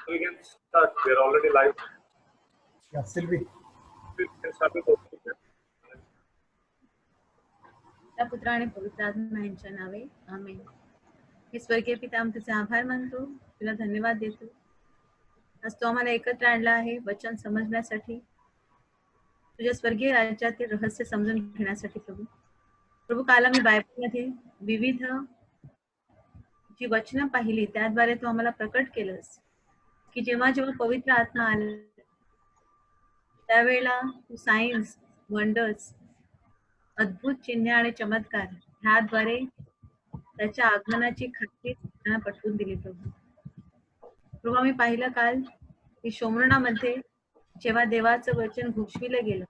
We can start. We are already live. Yeah, Sylvie. We can start with opening. त्या पुत्रा आणि पवित्र आत्मा यांच्या नावे आमेन. हे स्वर्गीय पिता, आम्ही तुझे आभार मानतो, तुला धन्यवाद देतो. आज तो आम्हाला एकत्र आणला आहे वचन समजण्यासाठी, तुझ्या स्वर्गीय राज्यातील रहस्य समजून घेण्यासाठी. प्रभू काल आम्ही बायबलमध्ये विविध जी वचनं पाहिली त्याद्वारे तू आम्हाला प्रकट केलंस की जेव्हा जेव्हा पवित्र आत्मा आला त्यावेळेला तू सायन्स, वंडर्स, अद्भुत चिन्हे आणि चमत्कार ह्याद्वारे त्याच्या आगमनाची खात्री त्यांना पटवून दिली. प्रभू आम्ही पाहिलं काल की शोमरोनामध्ये जेव्हा देवाचं वचन घोषविलं गेलं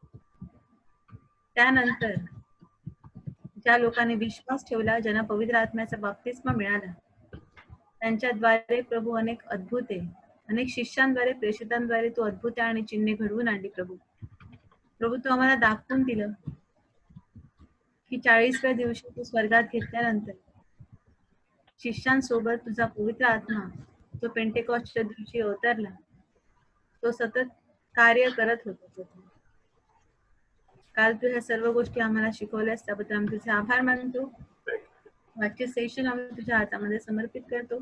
त्यानंतर ज्या लोकांनी विश्वास ठेवला, ज्यांना पवित्र आत्म्याचा बाप्तिस्मा मिळाला, त्यांच्याद्वारे प्रभू अनेक अद्भुते, अनेक शिष्यांद्वारे, प्रेषितांद्वारे तू अद्भुते आणि चिन्हे घडवून आणली. प्रभू तू आम्हाला दाखवून दिलं की 40व्या दिवशी तू स्वर्गात घेतल्यानंतर शिष्यांसोबत तुझा पवित्र आत्मा तो पेंटेकॉस्टच्या दिवशी अवतरला, तो सतत कार्य करत होता. काल तू ह्या सर्व गोष्टी आम्हाला शिकवल्यास त्याबद्दल आम्ही तुझे आभार मानतो. आजचे सेशन आम्ही तुझ्या हातामध्ये समर्पित करतो,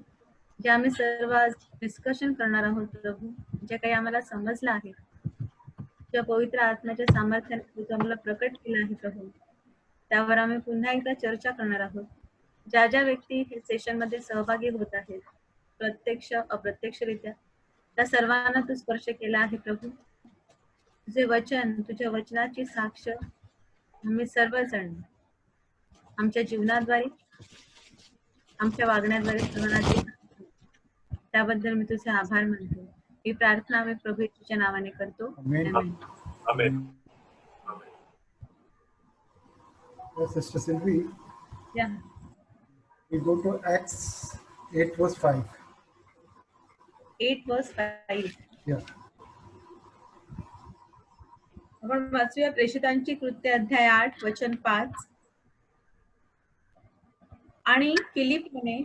जे आम्ही सर्व आज डिस्कशन करणार आहोत. प्रभू जे काही आम्हाला समजलं आहे तुझ्या पवित्र आत्म्याच्या सामर्थ्याने तू आम्हाला प्रकट केलं आहे प्रभू, त्यावर आम्ही पुन्हा एकदा चर्चा करणार आहोत. ज्या ज्या व्यक्ती हे सेशन मध्ये सहभागी होत आहेत प्रत्यक्ष अप्रत्यक्षरित्या, त्या सर्वांना तू स्पर्श केला आहे प्रभू. तुझे वचन, तुझ्या वचनाची साक्ष आम्ही सर्वजण आमच्या जीवनाद्वारे, आमच्या वागण्याद्वारे सर्वांना त्याबद्दल मी तुझे आभार मानतो. ही प्रार्थना आम्ही प्रभू येशूच्या नावाने करतो. Amen. Sister Sylvie, Yeah. we go to Acts 8 verse 5. 8 verse 5. Yeah. आपण वाचूया प्रेषितांची कृत्य अध्याय 8 वचन 5. आणि फिलिपने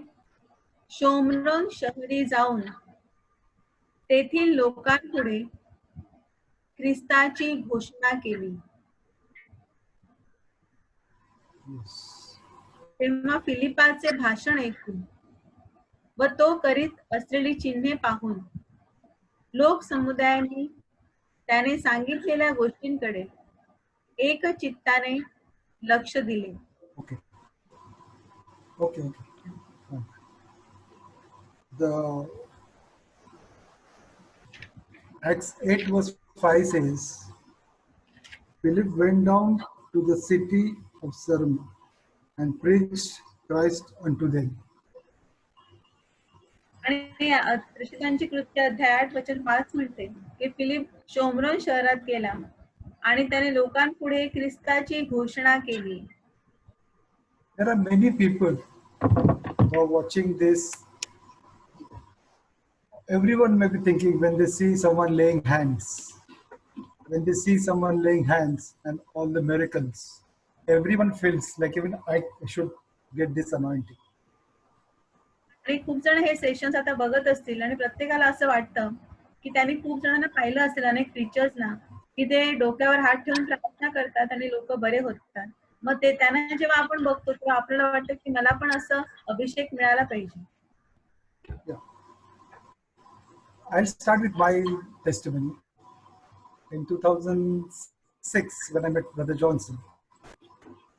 शोमरोन शहरी जाऊन तेथील लोकांपुढे ख्रिस्ताची घोषणा केली. Yes. तेव्हा फिलिपाचे भाषण ऐकून व तो करीत असलेली चिन्हे पाहून लोक समुदायाने त्याने सांगितलेल्या गोष्टींकडे एक चित्ताने लक्ष दिले. Okay. Okay. The Acts 8 verse 5 says, Philip went down to the city of Samaria and preached Christ unto them. आणि प्रेषितांची कृत्य अध्याय 8 वचन 5 म्हणते की फिलिप शोमरोन शहरात गेला आणि त्याने लोकांपुढे ख्रिस्ताची घोषणा केली. There are many people who are watching this. Everyone may be thinking when they see someone laying hands, and all the miracles, everyone feels like even I should get this anointing. आणि खूप जण हे sessions आता बघत असतील आणि प्रत्येकाला असं वाटतं की त्यांनी खूप जणांना पाहिलं असेल, अनेक टीचर्सना, की ते डोक्यावर हात ठेवून प्रार्थना करतात आणि लोक बरे होतात. मग ते त्यांना जेव्हा आपण बघतो तेव्हा आपल्याला वाटतं की मला पण असं अभिषेक मिळाला पाहिजे. I'll start with my testimony. In 2006, when I met Brother Johnson,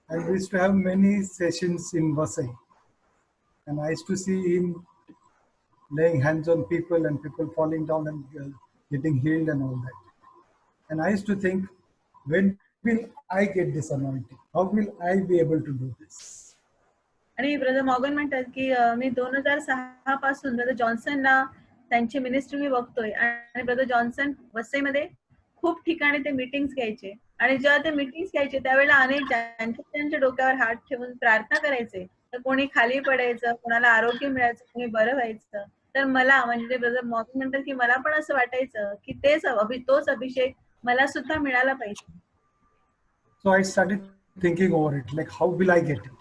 and we used to have many sessions in Vasai, and I used to see him laying hands on people and people falling down and getting healed and all that. And I used to think, when will I get this anointing? How will I be able to do this? आणि brother Morgan म्हणतात की मी 2006 पासून brother जॉन्सनला त्यांची ministry मी बघतोय. आणि brother Johnson वसईमध्ये खूप ठिकाणी ते मीटिंग्स घ्यायचे आणि जेव्हा ते मीटिंग्स घ्यायचे त्यावेळेला अनेक त्यांच्या डोक्यावर हात ठेवून प्रार्थना करायचे. तर कोणी खाली पडायचं, कोणाला आरोग्य मिळायचं, कोणी बरं व्हायचं. तर मला म्हणजे ब्रदर मॉर्गन म्हणतात की मला पण असं वाटायचं की तोच अभिषेक मला सुद्धा मिळाला पाहिजे. So I started thinking over it, like how will I get it?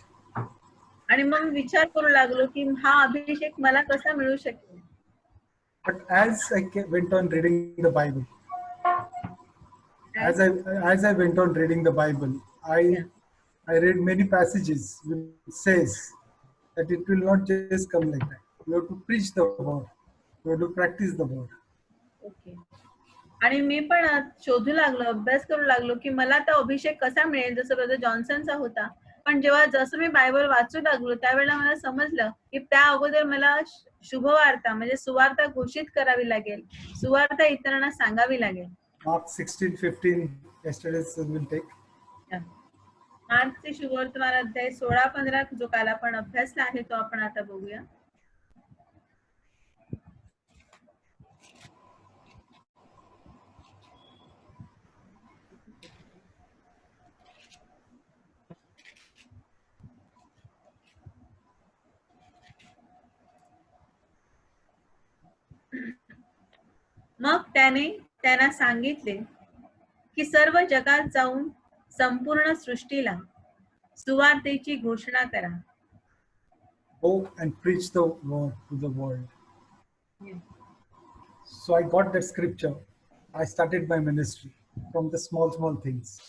आणि मग विचार करू लागलो की हा अभिषेक मला कसा मिळू शकेल. But as went on reading the Bible, as I went on reading the Bible, Yeah. I read many passages which says that it will not just come like that. You have to preach the word. You have to practice the word. Okay. आणि मी पण शोधू लागलो, अभ्यास करू लागलो की मला तो अभिषेक कसा मिळेल, जसं ब्रदर जॉन्सनचा होता. पण जेव्हा जसं मी बायबल वाचू लागलो त्यावेळेला मला समजलं की त्या अगोदर मला शुभवार्ता म्हणजे सुवार्ता घोषित करावी लागेल, सुवार्ता इतरांना सांगावी लागेल. Mark 16:15 yesterday's will take. मार्कचे शुभवर्तमान अध्याय 16-15 जो काल आपण अभ्यासला आहे तो आपण आता बघूया. मग त्याने त्यांना सांगितले की सर्व जगात जाऊन संपूर्ण सृष्टीला सुवार्तेची घोषणा करा. Go and preach the word to the world. So I got that scripture. I started my ministry from the small things.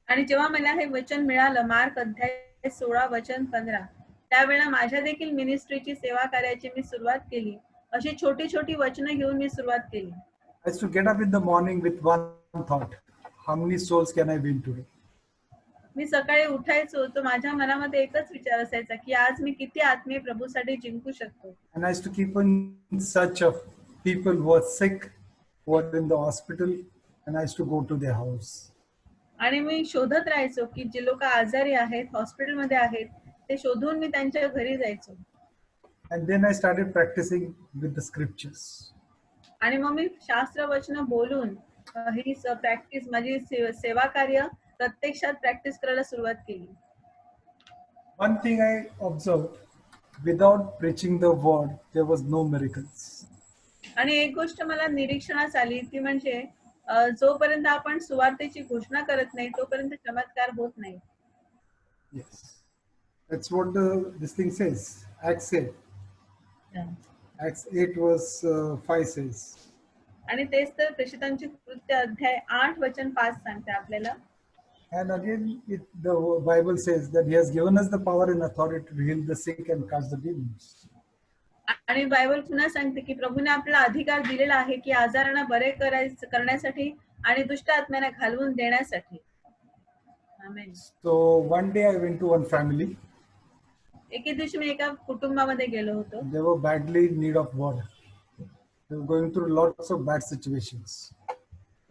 आणि जेव्हा मला हे वचन मिळालं, मार्क अध्याय 16 वचन 15, त्यावेळेला माझ्या देखील मिनिस्ट्रीची सेवा कार्याची मी सुरुवात केली. अशी छोटी वचनं घेऊन मी सुरुवात केली. I used to get up in the morning with one thought: how many souls can I win today? मी सकाळी उठायचो तो माझ्या मनामध्ये एकच विचार असायचा की आज मी किती आत्मे प्रभूसाठी जिंकू शकतो. And I used to keep in search of people who are sick, who are in the hospital, and I used to go to their house. आणि मी शोधत राहायचो की जे लोक आजारी आहेत, हॉस्पिटलमध्ये आहेत, ते शोधून मी त्यांच्या घरी जायचो. And then I started practicing with the scriptures. आणि मग मी शास्त्र वचन बोलून ही प्रॅक्टिस माझी सेवा कार्य प्रत्यक्षात प्रॅक्टिस करायला सुरुवात केली. One thing I observed: without preaching the word, there was no miracles. आणि एक गोष्ट मला निरीक्षणास आली ती म्हणजे जोपर्यंत आपण सुवार्तेची घोषणा करत नाही तोपर्यंत चमत्कार होत नाही. Yes, that's what this thing says. Acts 8 verse 5 says. आणि तेच तर प्रेषितांची कृत्य अध्याय 8 वचन 5 सांगते आपल्याला. And again, the Bible says that He has given us the power and authority to heal the sick and cast the demons. आणि Bible पुन्हा सांगते की प्रभूने आपल्याला अधिकार दिलेला आहे की आजारांना बरे करण्यासाठी आणि दुष्ट आत्म्यांना घालवून देण्यासाठी. आमेन. So one day I went to one family. एके दिवशी मी एका कुटुंबामध्ये गेलो होतो. They were badly in need of water. They were going through lots of bad situations.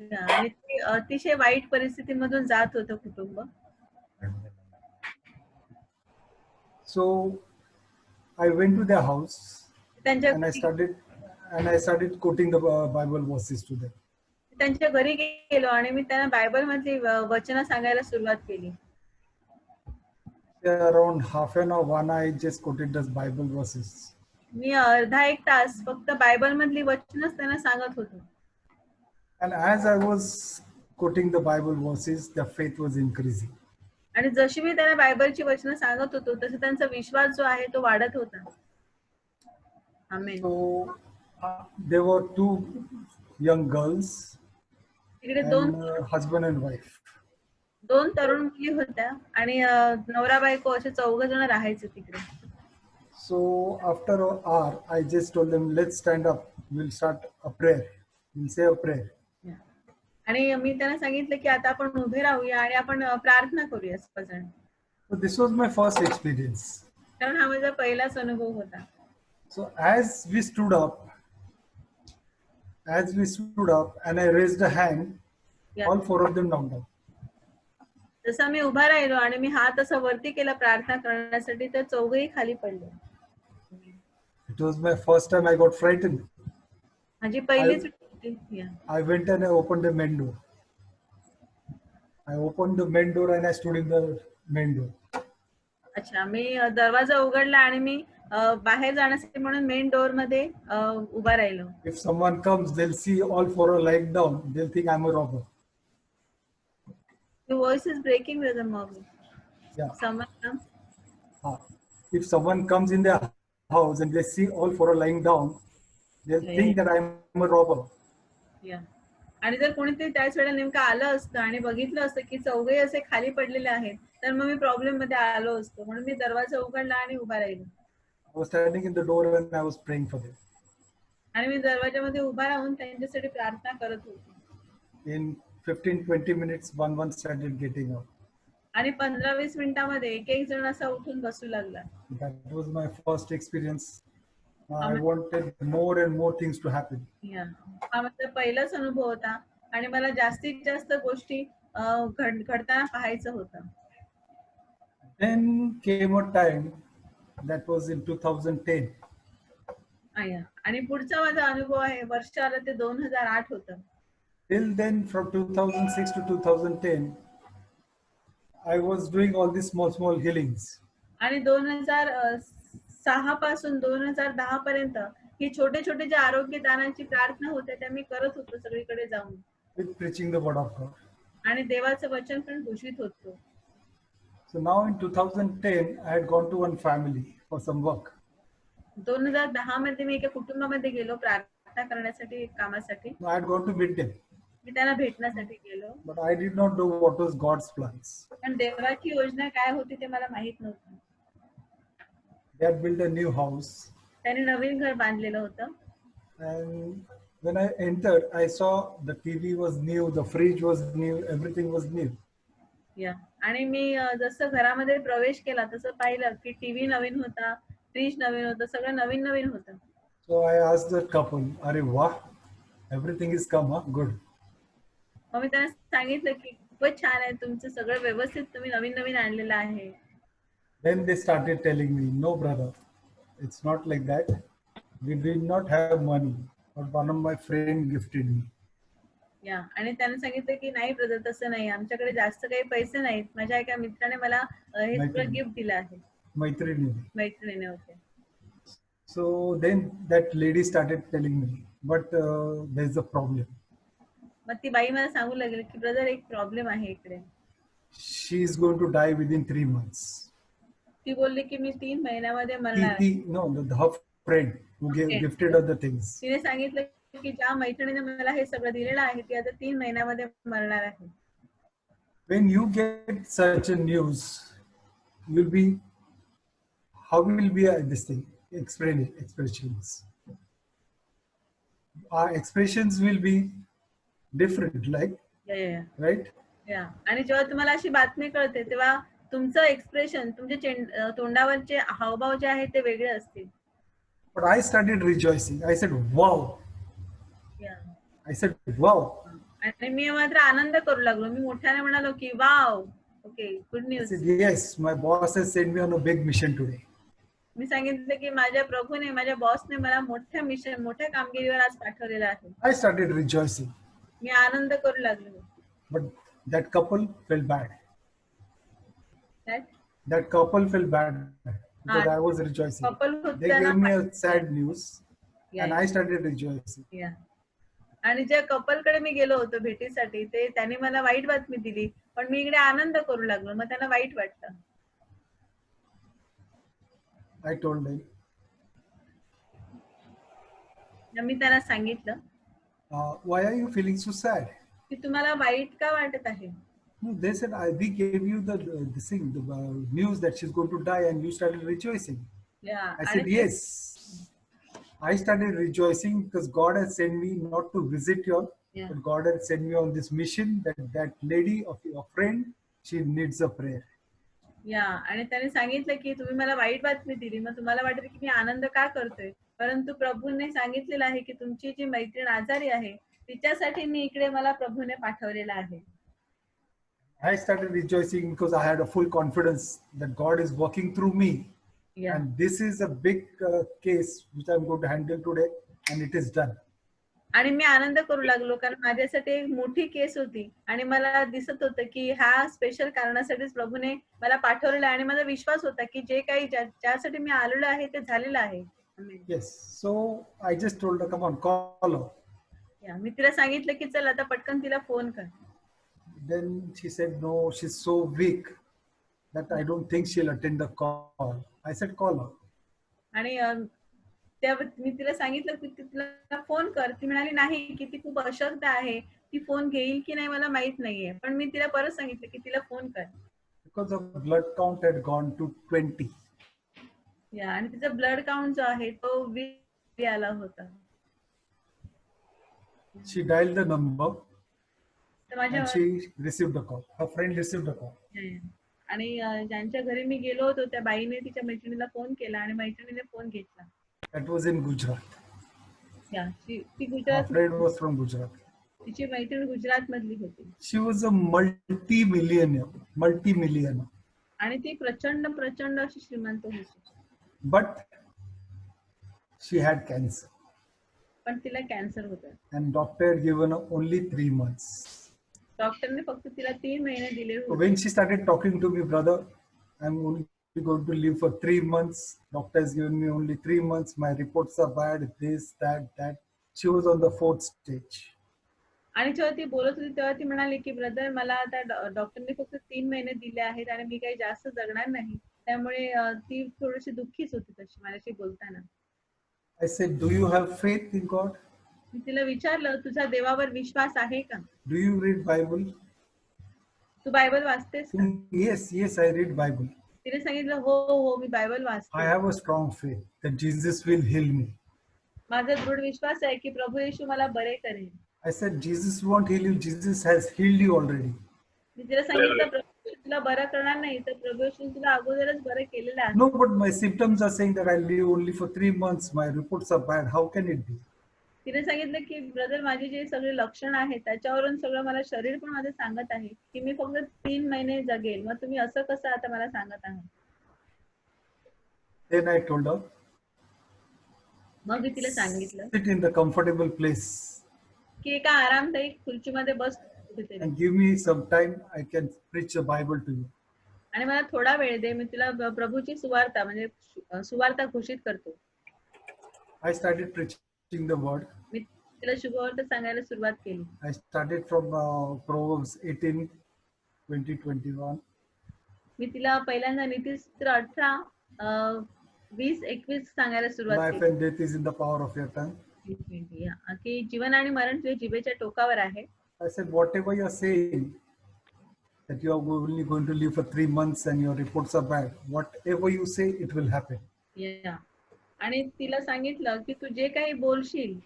आणि ते अतिशय वाईट परिस्थितीमधून जात होतं कुटुंब. So I went to their house त्यांच्या and I started quoting the Bible verses to them. त्यांच्या घरी गेलो आणि मी त्यांना बायबल मधली वचनं सांगायला सुरुवात केली. Around half an hour, 1 hour, I just quoted those Bible verses. मी अर्धा एक तास फक्त बायबल मधली वचनच त्यांना सांगत होतो. And as I was quoting the Bible verses, their faith was increasing. आणि जशी मी त्यांना बायबलची वचनं सांगत होतो तसं त्यांचा विश्वास जो आहे तो वाढत होता. आमेन. So there were two young girls, तिकडे and husband and wife. दोन तरुण मुली होत्या आणि नवरा बायको असे 4 जण राहायचे तिकडे. So after an hour, I just told them, let's stand up. We'll start a prayer. We'll say a prayer. आणि मी त्यांना सांगितलं की आता आपण उभे राहूया आणि आपण प्रार्थना करूया सर्वजण. So this was my first experience. कारण हा माझा पहिलाच अनुभव होता. So as we stood up and I raised a hand, all 4 of them knocked down. जसं मी उभा राहिलो आणि मी हात असा वरती केला प्रार्थना करण्यासाठी तर 4ही खाली पडले. It was my first time. I got frightened. माझी पहिलीच. I went and I opened the main door. I opened the main door and I stood in the main door. अच्छा, मी दरवाजा उघडला आणि मी बाहेर जाण्यासाठी म्हणून मेन डोअर मध्ये उभा राहिलो. If someone comes, they'll see all 4 are lying down. They'll think I'm a robber. Your voice is breaking, Brother Moby. Yeah. Someone comes. If someone comes in their house and they see all 4 are lying down, They'll think that I'm a robber. या आणि जर कोणीतरी त्याच वेळेला नेमकं आलं असतं आणि बघितलं असतं की चौघे असे खाली पडलेले आहेत, तर मग मी प्रॉब्लेम मध्ये आलो असतो. म्हणून मी दरवाजा उघडला आणि उभा राहिलो. I was standing in the door and I was praying for them. आणि मी दरवाजामध्ये उभा राहून त्यांच्यासाठी प्रार्थना करत होते. In 15-20 minutes, one started getting up. आणि 15-20 मिनिटांमध्ये एक जण असा उठून बसू लागला. That was my first experience. I Amen. wanted more and more things to happen. या हा माझा पहिलाच अनुभव होता आणि मला जास्तीत जास्त गोष्टी घडताना पाहायचं होतं. Then came a time, that was in 2010. आणि पुढचा माझा अनुभव आहे, वर्ष आलं ते 2008 होतं. Till then, from 2006 to 2010, I was doing all these small healings. आणि 2006 पासून 2010 पर्यंत ही छोटे छोटे जे आरोग्य दानाची प्रार्थना होते त्या मी करत होतो सगळीकडे जाऊन. With preaching the word of God. आणि देवाचं वचन पण घोषित होतो. So now in 2010, I had gone to one family for some work. 2010 मध्ये मी एका कुटुंबामध्ये गेलो प्रार्थना करण्यासाठी, कामासाठी. I had gone to meet them, मी त्यांना भेटण्यासाठी गेलो. but I did not know what was God's plans. पण देवाची योजना काय होती ते मला माहित नव्हतं. They had built a new house, त्यांनी नवीन घर बांधलेलं होतं. and when I entered, I saw the TV was new, the fridge was new, everything was new. या आणि मी जसं घरामध्ये प्रवेश केला तसं पाहिलं की टीव्ही नवीन होता, फ्रीज नवीन होतं, सगळं नवीन नवीन होतं. So I asked the couple, "Are wah, everything is come, huh? Good." मग मी त्यांना सांगितलं की खूपच छान आहे, तुमचं सगळं व्यवस्थित तुम्ही नवीन नवीन आणलेलं आहे. Then they started telling me, "No, brother, it's not like that. We did not have money, but one of my friend gifted me." या आणि त्यांनी सांगितलं की नाही ब्रदर, तसं नाही, आमच्याकडे जास्त काही पैसे नाहीत, माझ्या एका मित्राने मला हे सगळं गिफ्ट दिलं आहे. Maitrini. मैत्रिणी होते. So then that lady started telling me, "But there's a problem. मग ती बाई मला सांगू लागली की ब्रदर एक प्रॉब्लेम आहे इकडे." She is going to die within 3 months." ती बोलली की मी 3 महिन्यामध्ये मरणार आहे. No, her friend who gifted her the things. तिने सांगितलं की ज्या मैत्रिणीने मला हे सगळं दिलेलं आहे ती आता 3 महिन्यामध्ये मरणार आहे. When you get such a news, you'll be, how will be this thing? Expressions. Our expressions will be different, like, या, या, या. right? या. आणि जेव्हा तुम्हाला अशी बातमी कळते तेव्हा तुमचं एक्सप्रेशन, तुमचे तोंडावरचे हावभाव जे आहेत ते वेगळे असतील. But I started rejoicing. I said, "Wow." या. I said, "Wow." आणि मी मात्र आनंद करू लागलो. मी मोठ्याने म्हणालो की wow, okay, good I news. said, "Yes, my boss has sent me on a big mission today." मी सांगितलं की माझ्या प्रभूने, माझ्या बॉसने मला मोठ्या कामगिरीवर आज पाठवलेलं आहे. I started rejoicing. मी आनंद करू लागलो. But that couple felt bad. That That couple felt bad because I was rejoicing. couple They होत्या gave me ना. a sad news, या, and I started rejoicing. या. आणि ज्या कपलकडे मी गेलो होतो भेटीसाठी, ते त्यांनी मला वाईट बातमी दिली, पण मी इकडे आनंद करू लागलो. मग त्यांना वाईट वाटलं. I told them, मी त्यांना सांगितलं "Why are you feeling so sad?" की तुम्हाला वाईट का वाटत आहे. No, they said, "We gave you the news that she's going to die, and you started rejoicing." या. I said, आणि "Yes." I started rejoicing because God has sent me not to visit you all, Yeah. but God has sent me on this mission that lady of your friend, she needs a prayer. या आणि त्याने सांगितलं की तुम्ही मला white बातमी दिली, मग तुम्हाला वाटतं की मी आनंद का करतोय, परंतु प्रभूने सांगितलेलं आहे की तुमची जी मैत्रीण आजारी आहे तिच्यासाठी मी इकडे मला प्रभूने पाठवलेलं आहे. I started rejoicing because I had a full confidence that God is working through me. या. And this is a big case which I'm going to handle today, and it is done. आणि मी आनंद करू लागलो कारण माझ्यासाठी एक मोठी case होती आणि मला दिसत होतं की ह्या स्पेशल कारणासाठीच प्रभूने मला पाठवलेलं आहे आणि माझा विश्वास होता की जे काही ज्यासाठी मी आलेलो आहे ते झालेलं आहे. Amen. Yes. So I just told her, "Come on, call her." या. मी तिला सांगितलं की चल आता पटकन तिला फोन कर. Then she said, "No, she's so weak that I don't think she'll attend the call." I said, "Call her." आणि मी तिला सांगितलं की तिला फोन कर. ती म्हणाली नाही की ती खूप अशक्त आहे, ती फोन घेईल की नाही मला माहित नाहीये. पण मी तिला परत सांगितलं की तिला फोन कर. Because her blood count had gone to 20. या आणि तिचा ब्लड काउंट जो आहे तो 20 आला होता. She dialed the number तर माझ्या and she received a call. Her friend received a call. आणि ज्यांच्या घरी मी गेलो होतो त्या बाईने तिच्या मैत्रिणीला फोन केला आणि मैत्रिणीने फोन घेतला. That was in Gujarat. या ती Her Gujarat friend was from Gujarat. तिची मैत्रीण गुजरात मधली होती She was a multi-millionaire. आणि ती प्रचंड प्रचंड अशी श्रीमंत होती. But she had cancer. पण तिला कॅन्सर होता. And doctor had given her only 3 months. डॉक्टरने फक्त तिला 3 महिने दिले So होते. when she started talking to me, brother, I'm only going to live for 3 months. Doctor has given me only 3 months. My reports are bad. This, that. She was on the 4th stage. आणि जेव्हा ती बोलत होती तेव्हा ती म्हणाली की brother मला आता डॉक्टरने फक्त 3 महिने दिले आहेत आणि मी काही जास्त जगणार नाही. त्यामुळे ती थोडीशी दुःखीच होती तशी माझ्याशी बोलताना. I said, do you have faith in God? मी तिला विचारलं तुझा देवावर विश्वास आहे का? Do you read Bible? तू बायबल वाचतेस का? Yes, I read Bible. तिने सांगितलं हो मी बायबल I वाचते. have a strong faith that Jesus will heal me. माझा दृढ विश्वास आहे की प्रभू येशू मला बरे करेल. I said, Jesus won't heal you. Jesus has healed you already. मी तिला सांगितलं प्रभू येशू तुला बरं करणार नाही तर प्रभू येशू तुला अगोदरच बरं केलेलं आहे. No, but my symptoms are saying that I'll live only for 3 months. My reports are bad. How can it be? तिने सांगितलं की ब्रदर माझी जे सगळे लक्षण आहेत त्याच्यावरून सगळं मला शरीर पण माझं सांगत आहे की मी फक्त 3 महिने जगेल. मग तुम्ही असं कसं आता मला सांगत आहात? Then I told her, मग मी तिला सांगितलं sit in the comfortable place की एका आरामदायी खुर्चीमध्ये बस कुठेतरी and give me some time. I can preach the Bible to you. आणि मला थोडा वेळ दे मी तुला प्रभूची सुवार्ता म्हणजे सुवार्ता घोषित करतो. I started preaching the word. मी तिला शुभवार्ता सांगायला सुरुवात केली. I started from Proverbs 18, 20, 21. मी तिला पहिल्यांदा नीतिसूत्र 18, 20, 21 सांगायला सुरुवात Life केली. and death is in the power of your tongue. की जीवन आणि मरण तुझ्या जिभेच्या टोकावर आहे. I said, whatever you're saying, that you are only going to live for 3 months and your reports are bad, whatever you say, it will happen. आणि तिला सांगितलं की तू जे काही बोलशील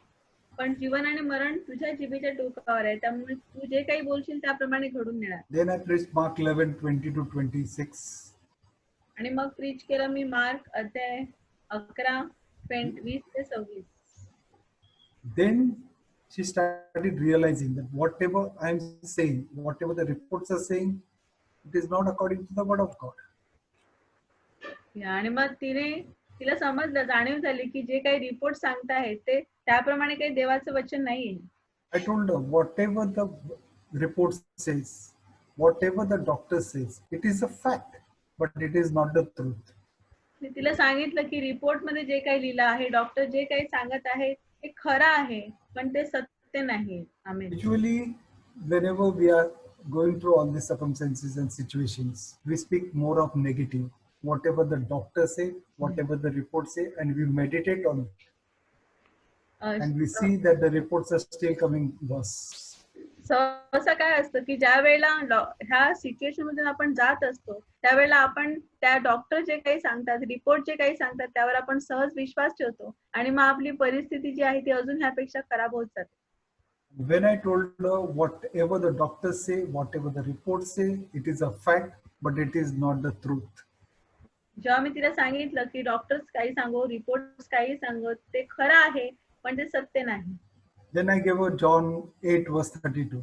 पण जीवन आणि मरण तुझ्या जिभेच्या टोकावर आहे त्यामुळे तू जे काही बोलशील त्याप्रमाणे घडून येणार. Then I preached Mark 11, 20 to 26. आणि मग प्रीच केलं मी मार्क अध्याय 11, 20 ते 26. Then she started realizing that whatever I'm saying, whatever the reports are saying, it is not according to the word of God. आणि मग तिला समजलं, जाणीव झाली की जे काही रिपोर्ट सांगतायत ते त्याप्रमाणे काही देवाचं वचन नाहीये. I told her, whatever the report says, whatever the doctor says, it is a fact, but it is not the truth. मी तिला सांगितलं की रिपोर्ट मध्ये जे काही लिहिलं आहे, डॉक्टर जे काही सांगत आहे ते खरं आहे पण ते सत्य नाही. आमेन. Usually, whenever we are going through all these circumstances and situations, we speak more of negative. Whatever the doctor say, whatever the reports say, and we meditate on it. And we see that the reports are still coming worse. सहसा काय असतं की ज्या वेळेला ह्या situation मधून आपण जात असतो त्यावेळेला आपण त्या डॉक्टर जे काही सांगतात, रिपोर्ट जे काही सांगतात त्यावर आपण सहज विश्वास ठेवतो आणि मग आपली परिस्थिती जी आहे ती अजून ह्यापेक्षा खराब होत जाते. When I told her whatever the doctors say, whatever the reports say, it is a fact, but it is not the truth. जेव्हा मी तिला सांगितलं की डॉक्टर्स काही सांगो, रिपोर्ट काही सांगो, ते खरं आहे पण ते सत्य नाही. Then I gave her John 8 verse 32.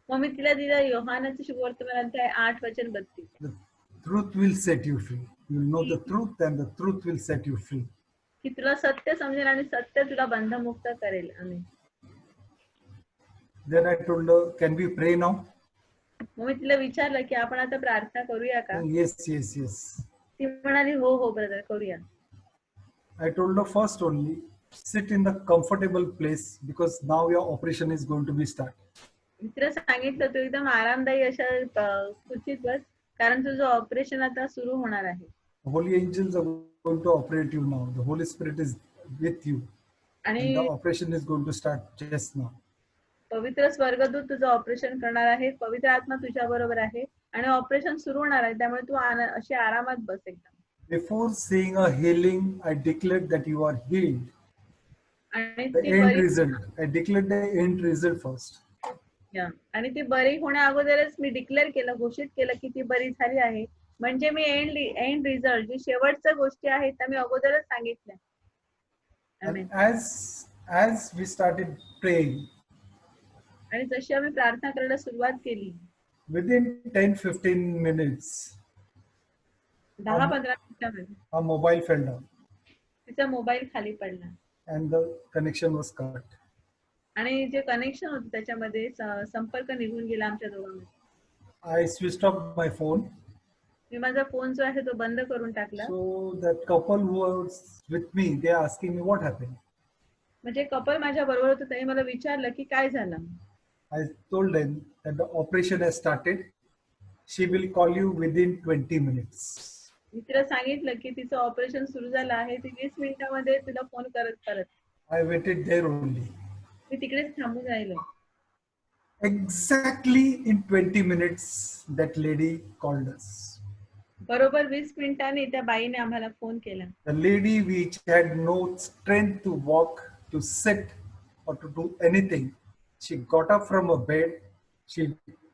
मग मी तिला दिलं योहानाचे शुभवर्तमान अध्याय 8 वचन 32. The truth will set you free. You will know the truth and the truth will set you free. की तुला सत्य समजेल आणि सत्य तुला बंधमुक्त करेल. आमेन. Then I told her, can we pray now? मग मी तिला विचारलं की आपण आता प्रार्थना करूया का? Yes. ती म्हणाली हो ब्रदर करूया. I told her first only, sit in the comfortable place because now your operation is going to be started. मी तिला सांगितलं तू एकदम आरामदायी अशा खुर्चीत बस कारण तुझं ऑपरेशन आता सुरू होणार आहे. The holy angels are going to operate you now. The Holy Spirit is with you. And the आणि operation is going to start just now. पवित्र स्वर्गदूत तुझं ऑपरेशन करणार आहे, पवित्र आत्मा तुझ्या बरोबर आहे आणि ऑपरेशन सुरू होणार आहे, त्यामुळे तू अशी आरामात बस एकदम. Before saying a healing, I declared that you are healed. आणि The ती end बरी result. I declared the end result first. आणि ती बरी होण्या अगोदरच मी डिक्लेअर केलं, घोषित केलं की ती बरी झाली आहे. म्हणजे मी एंड रिझल्ट जी शेवटच्या गोष्टी आहेत त्या मी अगोदरच सांगितल्या. And as we started praying, आणि जशी आम्ही प्रार्थना करायला सुरुवात केली, within 10-15 minutes, 10-15 मिनिटांमध्ये our mobile fell down तिचा मोबाईल खाली पडला and the connection was cut. आणि जे कनेक्शन होतं त्याच्यामध्ये संपर्क निघून गेला आमच्या दोघांमध्ये. I switched off my phone. मी माझा फोन जो आहे तो बंद करून टाकला. So that couple who was with me, they are asking me what happened. म्हणजे कपल माझ्या बरोबर होतं, त्यांनी मला विचारलं की काय झालं. I told them that the operation has started. She will call you within 20 minutes. मी तिला सांगितलं की तिचं ऑपरेशन सुरू झालं आहे, ती 20 मिनिटांमध्ये तुला फोन करत. I waited there only. मी तिकडेच थांबून राहिलो. Exactly in 20 minutes, that lady called us. बरोबर 20 मिनिटांनी त्या बाईने आम्हाला फोन केला. The lady which had no strength to walk, to sit, or to do anything, she got up from her bed. She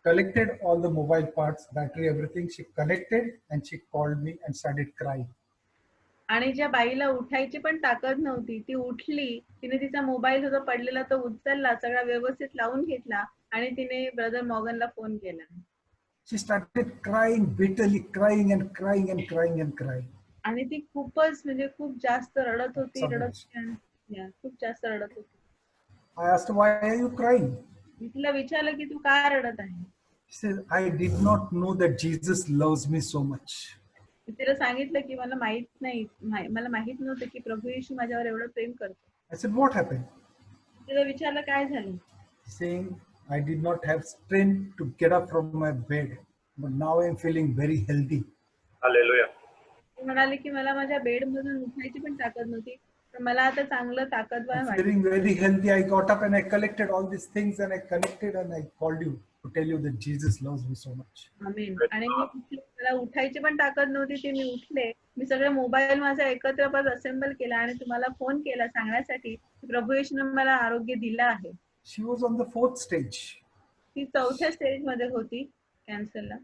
collected all the mobile parts, battery, everything. She connected and she called me and started crying. आणि ज्या बाईला उठायची पण ताकद नव्हती, ती उठली, तिने तिचा मोबाईल होता पडलेला तो उचलला, सगळा व्यवस्थित लावून घेतला आणि तिने ब्रदर मॉर्गनला फोन केला. She started crying bitterly, crying and crying and crying and crying. आणि ती खूपच म्हणजे खूप जास्त रडत होती. खूप जास्त रडत होती. I asked her, why are you crying? मी तिला विचारलं की तू का रडत आहे. She said, I did not know that Jesus loves me so much. मी तिला सांगितलं की मला माहित नव्हतं की प्रभू येशू माझ्यावर एवढं प्रेम करतो. I said, what happened? तिला विचारलं काय झालं. Saying, I did not have strength to get up from my bed, but now I am feeling very healthy. Hallelujah. ती म्हणाली की मला माझ्या बेड मधून उठायची पण ताकद नव्हती, पण मला आता चांगलं ताकदवान I'm वाटतं. feeling very healthy. I got up and I collected all these things and I connected and I called you to tell you that Jesus loves me so much. आमेन. आणि मला उठायची पण ताकद नव्हती, ती मी उठले, मी सगळे मोबाईल माझा एकत्र परत असेंबल केला आणि तुम्हाला फोन केला सांगण्यासाठी की प्रभू येशूने मला आरोग्य दिलं आहे. She was on the 4th stage. ती 4थ्या स्टेज मध्ये होती कॅन्सरला.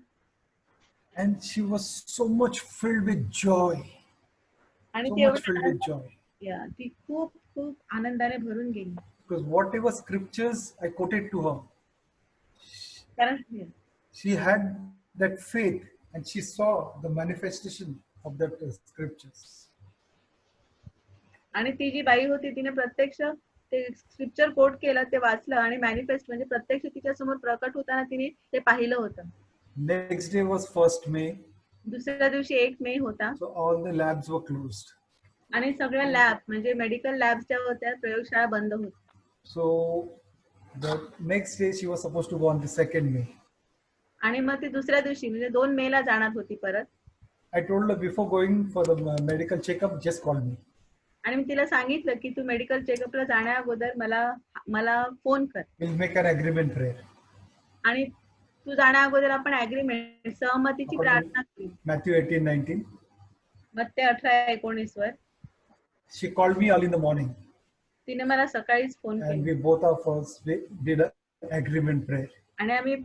And she was so much filled with joy. आणि So ती much filled with joy. ती खूप खूप आनंदाने भरून गेली. Because whatever scriptures I quoted to her, कारण she had that faith and she saw the manifestation of that scriptures. आणि ती जी बाई होती तिने प्रत्यक्ष ते स्क्रिप्चर कोट केलं, ते वाचलं आणि मॅनिफेस्ट म्हणजे प्रत्यक्ष तिच्या समोर प्रकट होताना तिने ते पाहिलं होतं. Next day was 1st May. दुसऱ्या दिवशी 1 मे होता. So all the labs were closed. आणि सगळ्या लॅब म्हणजे मेडिकल लॅब ज्या होत्या प्रयोगशाळा बंद होत्या. So the next day she was supposed to go on the 2nd May. आणि मग ती दुसऱ्या दिवशी म्हणजे 2 मे ला जाणार होती परत. I told her before going for the medical checkup, just call me. आणि मी तिला सांगितलं की तू मेडिकल चेकअपला जाण्या अगोदर मला फोन कर. We'll make an agreement prayer. आणि तू जाण्या अगोदर आपण ऍग्रीमेंट सहमतीची प्रार्थना करू. Matthew 18:19. Matte 18:19 were. She called me early in the morning. तिने मला सकाळीच फोन And केला we both of us did an agreement prayer. आणि आम्ही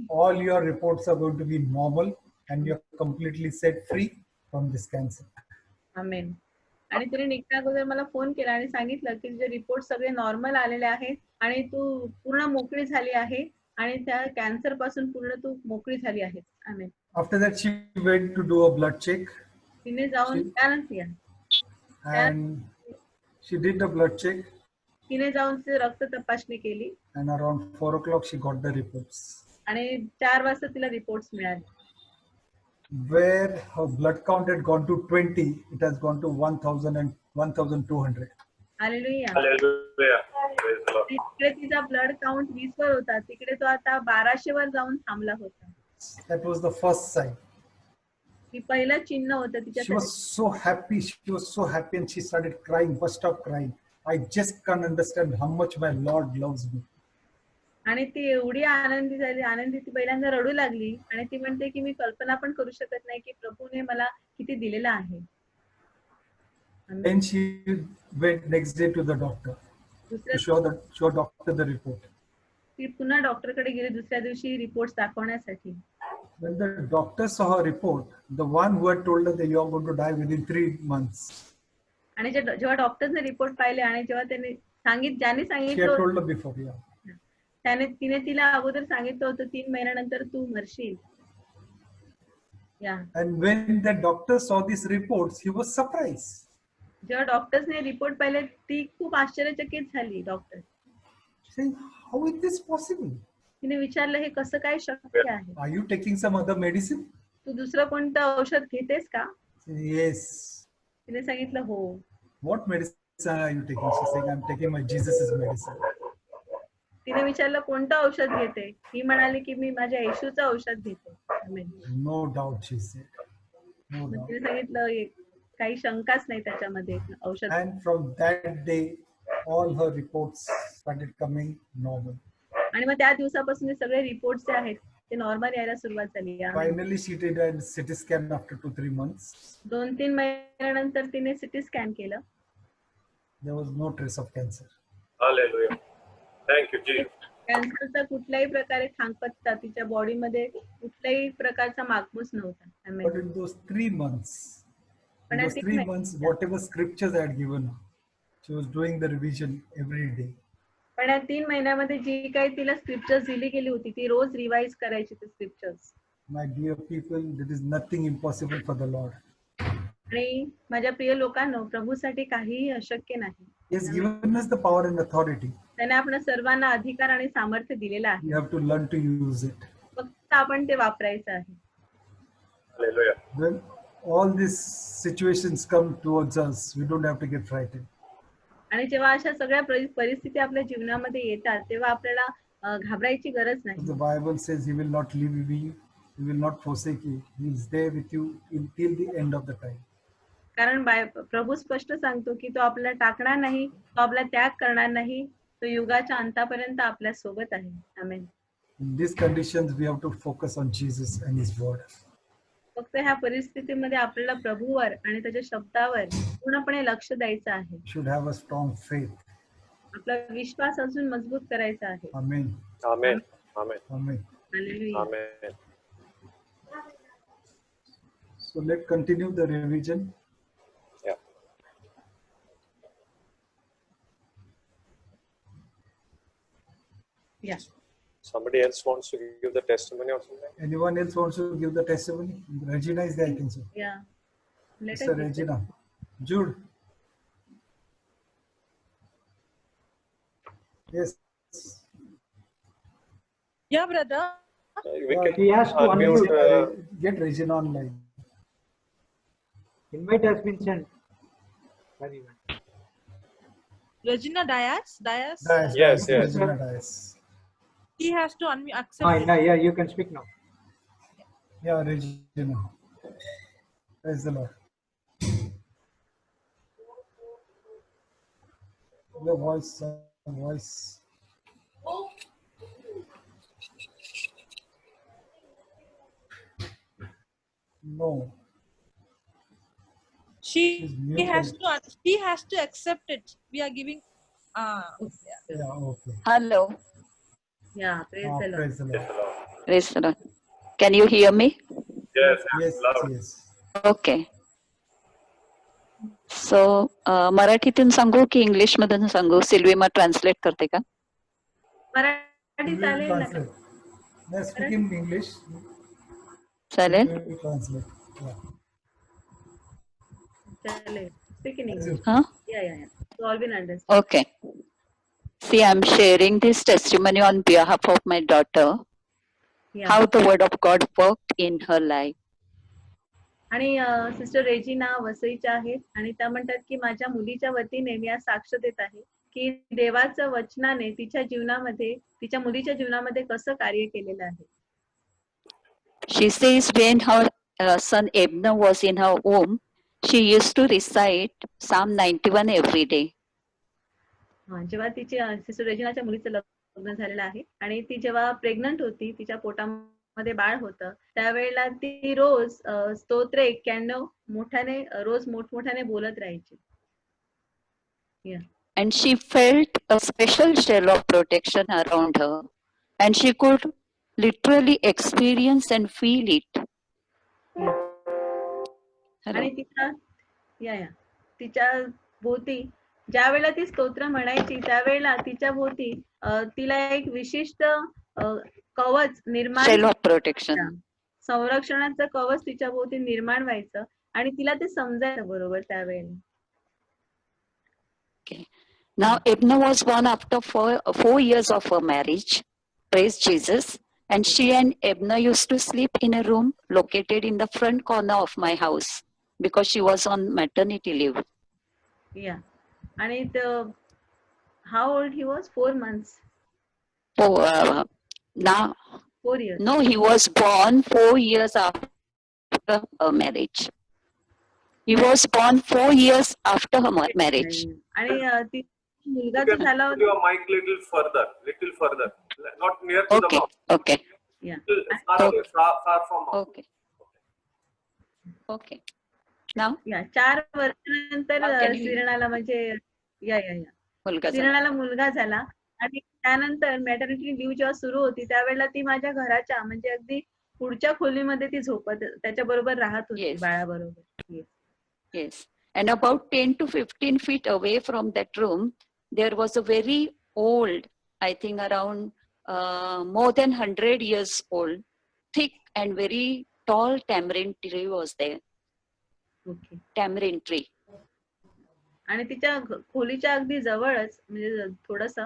All your reports are going to be normal and you're completely set free from this cancer. आमेन. आणि तिने निघण्या अगोदर मला फोन केला आणि सांगितलं की तुझे रिपोर्ट सगळे नॉर्मल आलेले आहेत आणि तू पूर्ण मोकळी झाली आहे आणि त्या कॅन्सर पासून पूर्ण तू मोकळी झाली आहेस. आमेन. After that, she went to do a blood check. तिने जाऊन त्यानंतर And she did the blood check. तिने जाऊन तिचे रक्त तपासणी केली And around 4 o'clock, she got the reports. आणि 4 वाजता तिला रिपोर्ट्स मिळाले. Where her blood count had gone to 20, it has gone to 1,000 and 1,200. Hallelujah. Hallelujah. Praise the Lord. तिकडे तिचा ब्लड काउंट 20 वर होता, तिकडे तो आता 1200 वर जाऊन थांबला होता. That was the first sign. ती पहिलं चिन्ह होतं She तिच्यासाठी. was so happy. She was so happy, and she started crying, burst out crying. I just can't understand how much my Lord loves me. आणि ती एवढी आनंदी झाली, आनंदी ती पहिल्यांदा रडू लागली आणि ती म्हणते की मी कल्पना पण करू शकत नाही की प्रभूने मला किती दिलेलं आहे. Then she went next day to the doctor to दुसऱ्या show doctor the report. ती पुन्हा डॉक्टरकडे गेली दुसऱ्या दिवशी रिपोर्ट दाखवण्यासाठी. When the doctor saw her report, the one who had told her that you are going to die within 3 months, आणि जेव्हा डॉक्टरने रिपोर्ट पाहिले आणि जेव्हा त्यांनी ज्याने she had सांगितलं told her before, yeah. तिने तिला अगोदर सांगितलं होतं 3 महिन्यानंतर तू मरशील. And when the doctor saw these reports, he was surprised. जेव्हा डॉक्टर्सने रिपोर्ट पाहिले ती खूप आश्चर्यचकित झाली. Doctor Saying, how is this possible? तिने विचारलं हे कसं काय शक्य आहे? Are you taking some other medicine? तू दुसरं कोणतं औषध घेतेस का? Yes. तिने सांगितलं हो. What medicine are you taking? She's saying, I'm taking my Jesus's medicine. तिने विचारलं कोणतं औषध घेते? ही म्हणाली की मी माझ्या येशूचं औषध घेते. आमेन. No doubt, she said. No doubt. तिने सांगितलं काही शंकाच नाही त्याच्यामध्ये औषध. And from that day, all her reports started coming normal. आणि मग त्या दिवसापासून सगळे रिपोर्ट जे आहेत ते नॉर्मल यायला सुरुवात झाली. Finally, she did a CT scan after 2-3 months. 2-3 महिन्यानंतर तिने सिटी स्कॅन केलं. There was no trace of cancer. Hallelujah. Thank you, Jesus. कॅन्सरचा कुठल्याही प्रकारे थांगपत्ता तिच्या बॉडीमध्ये कुठल्याही प्रकारचा मागमूस नव्हता. आमेन. But in those 3 months, whatever scriptures I had given her, she was doing the revision every day. पण या 3 महिन्यामध्ये जी काही तिला स्क्रिप्चर्स दिली गेली होती ती रोज रिवाइज करायची ती scriptures. My dear people, there is nothing impossible for the Lord. आणि माझ्या प्रिय लोकांनो, प्रभूसाठी काहीही अशक्य नाही. He has given us the power and authority. त्याने आपण सर्वांना अधिकार आणि सामर्थ्य दिलेलं आहे. We have to learn to use it. फक्त आपण ते वापरायचं आहे. Hallelujah. When all these situations come towards us, we don't have to get frightened. आणि जेव्हा अशा सगळ्या परिस्थिती आपल्या जीवनामध्ये येतात तेव्हा आपल्याला घाबरायची गरज नाही. The Bible says He will not leave you, He will not forsake you. He is there with you until the end of the time. कारण प्रभू स्पष्ट सांगतो की तो आपल्याला टाकणार नाही, तो आपला त्याग करणार नाही, तो युगाच्या अंतापर्यंत आपल्या सोबत आहे. आमेन. In these conditions, we have to focus on Jesus and His word. फक्त ह्या परिस्थितीमध्ये आपल्याला प्रभूवर आणि त्याच्या शब्दावर पूर्णपणे लक्ष द्यायचं आहे. Should have a strong faith. आपला विश्वास अजून मजबूत करायचा आहे. Amen. Amen. Amen. Amen. Hallelujah. Amen. So let's continue the revision. Yeah. Yeah. Somebody else wants to give the testimony or something? Anyone else wants to give the testimony? Regina is there, I think so. Yeah. Let Mr. us Regina. Jude. Yes. Yeah, brother. We can He has to unmute. Get Regina online. Invite has been sent. Very well. Regina Dias. Dias, Yes, yes. Regina Dias. He has to accept. Yeah, you can speak now. Yeah, Regina. Praise the Lord. Your voice. No. She muted. has to accept it. We are giving. Yeah, okay. Hello. Yeah, praise the Lord. Praise the Lord. Praise the Lord. Praise the Lord. Can you hear me? Yes, Yes, loud. yes. Okay. So मराठीतून सांगू की English मधून सांगू? सिल्वी मग translate करते का? Marathi We will चालेल ना? translate. Let's speak in English. चालेल. We will translate. Yeah. चालेल. Speak in English. Huh? Yeah. So all will understand. Okay. See, I'm sharing this testimony on behalf of my daughter. Yeah. How the word of God worked in her life. आणि sister Regina वसईच्या आहेत आणि त्या म्हणतात की माझ्या मुलीच्या वतीने मी आज साक्ष देत आहे की देवाचं वचनाने तिच्या जीवनामध्ये तिच्या मुलीच्या जीवनामध्ये कसं कार्य केलेलं आहे. She says when her son Ebner was in her womb, she used to recite Psalm 91 every day. हा, जेव्हा तिची सिस्टर रेजिनाच्या मुलीचं लग्न झालेलं आहे आणि ती जेव्हा प्रेग्नंट होती, तिच्या पोटामध्ये बाळ होतं, त्यावेळेला ती रोज स्तोत्र 91 मोठ्याने रोज मोठमोठ्याने बोलत राहायची. And she felt a special shell of protection around her, and she could literally experience and feel it. Hello. आणि तिच्या भोवती ज्या वेळेला ती स्तोत्र म्हणायची त्यावेळेला तिच्या भोवती तिला एक विशिष्ट कवच निर्माण, Shell of protection. संरक्षणाचं कवच तिच्या भोवती निर्माण व्हायचं आणि तिला ते समजायचं बरोबर त्यावेळेला. Okay. Now Ebna was born after 4 years of her marriage. Praise Jesus. And she and Ebna used to sleep in a room located in the front corner of my house because she was on maternity leave. Yeah. आणि how old he was? 4 months. Oh, now 4 years. no, he was born 4 years after her marriage. He was born 4 years after her marriage. आणि ती मुलगा You जो can झाला put your mic little further, not near to the Okay, mouth. okay, Yeah. Little far away, far from mouth. okay. Okay. Now, 4 वर्षानंतर Now can you- सिरणाला म्हणजे या मुलगा झाला. सिरणाला मुलगा झाला आणि त्यानंतर मॅटर्निटी लिव्ह जेव्हा सुरू होती त्यावेळेला ती माझ्या घराच्या म्हणजे अगदी पुढच्या खोलीमध्ये ती झोपत त्याच्या बरोबर राहत होती. Yes. बाळाबरोबर. Yes. And about 10 to 15 feet away from that room, there was a very old, I think around more than 100 years old, thick and very tall tamarind tree was there. Okay. Tamarind tree. आणि तिच्या खोलीच्या अगदी जवळच म्हणजे थोडस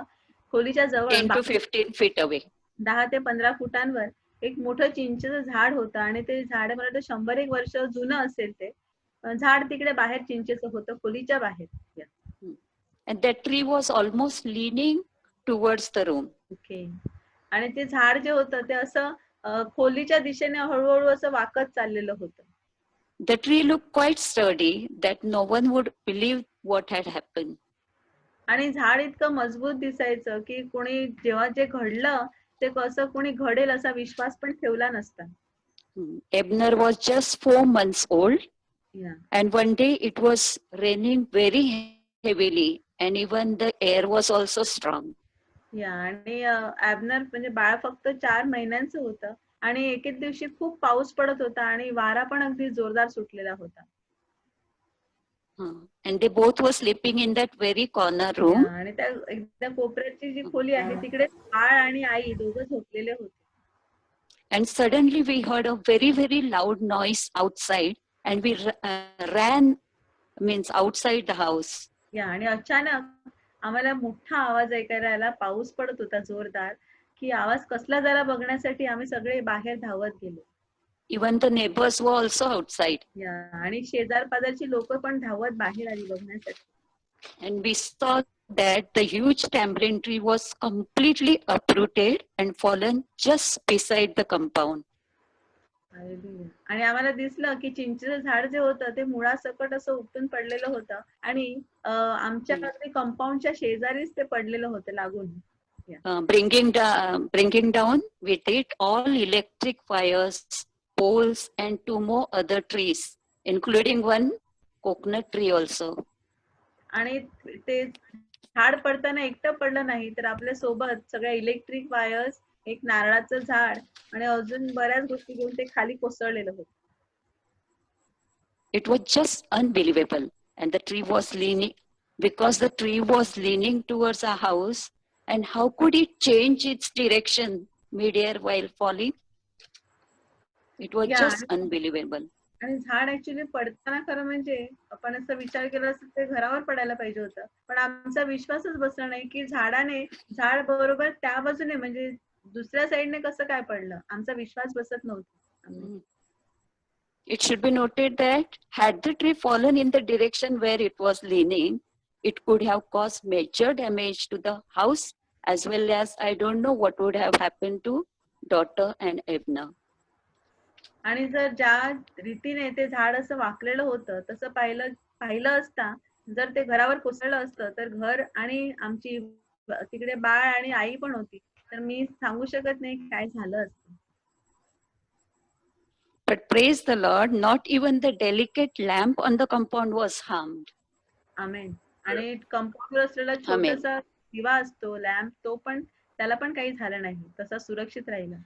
खोलीच्या 10 to जवळ 15 feet away. 10 ते 15 फुटांवर एक मोठं चिंचेचं झाड होतं आणि ते झाड मला वाटतं 100-1 वर्ष जुनं असेल ते झाड तिकडे बाहेर चिंचेचं होतं खोलीच्या बाहेर. And that tree was almost leaning towards the room. Okay. आणि ते झाड जे होतं ते असं खोलीच्या दिशेने हळूहळू असं वाकत चाललेलं होतं. The tree looked quite sturdy that no one would believe what had happened. आणि झाड इतकं मजबूत दिसायचं की कोणी जेव्हा जे घडलं ते कसं कोणी घडेल असा विश्वास पण ठेवला नसता. Ebner was just 4 months old. Yeah. And one day it was raining very heavily and even the air was also strong. या आणि ॲबनर म्हणजे बाळ फक्त 4 महिन्यांचं होतं आणि एके दिवशी खूप पाऊस पडत होता आणि वारा पण अगदी जोरदार सुटलेला होता. And they both were sleeping in that very corner room. आणि त्या एकदा कोपऱ्याची जी खोली आहे तिकडे बाळ आणि आई दोघं झोपलेले होते. And suddenly we heard a very, very loud noise outside and we ran, means outside the house. या आणि अचानक आम्हाला मोठा आवाज ऐकायला आला. पाऊस पडत होता जोरदार की आवाज कसला जरा बघण्यासाठी आम्ही सगळे बाहेर धावत गेलो. Even the neighbors were also outside. या आणि शेजार पाजारची लोक पण धावत बाहेर आली बघण्यासाठी. And we saw that the huge tamarind tree was completely uprooted and fallen just beside the compound. आणि आम्हाला दिसलं की चिंचेचं झाड जे होतं ते मुळासकट असं उपटून पडलेलं होतं आणि आमच्या अगदी कंपाऊंडच्या शेजारीच ते पडलेलं होतं लागून. Bringing down with it all electric wires, poles and 2 more other trees, including one coconut tree also. आणि ते झाड पडताना एकटं पडलं नाही तर आपल्या सोबत सगळ्या इलेक्ट्रिक वायर्स, एक नारळाचं झाड आणि अजून बऱ्याच गोष्टी घेऊन ते खाली कोसळलेलं होतं. It was just unbelievable. And the tree was leaning, because the tree was leaning towards our house. And how could it change its direction mid-air while falling? It was Yeah. just unbelievable. आणि झाड actually पडताना खरं म्हणजे आपण असं विचार केला असं ते घरावर पडायला पाहिजे होतं पण आमचा विश्वासच बसला नाही की झाड बरोबर त्या बाजूने म्हणजे दुसऱ्या साईडने कसं काय पडलं आमचा विश्वास बसत नव्हता. It should be noted that had the tree fallen in the direction where it was leaning, it could have caused major damage to the house as well as I don't know what would have happened to daughter and Ebna. आणि जर ज्या रीतीने ते झाड असं वाकलेलं होतं तसं पाहिलं असता जर ते घरावर कोसळलं असतं तर घर आणि आमची तिकडे बाळ आणि आई पण होती तर मी सांगू शकत नाही काय झालं असतं. But praise the Lord, not even the delicate lamp on the compound was harmed. आमेन. आणि कंपाऊंडवर असलेला छोटासा दिवा असतो लॅम्प तो पण त्याला पण काही झालं नाही तसा सुरक्षित राहिला.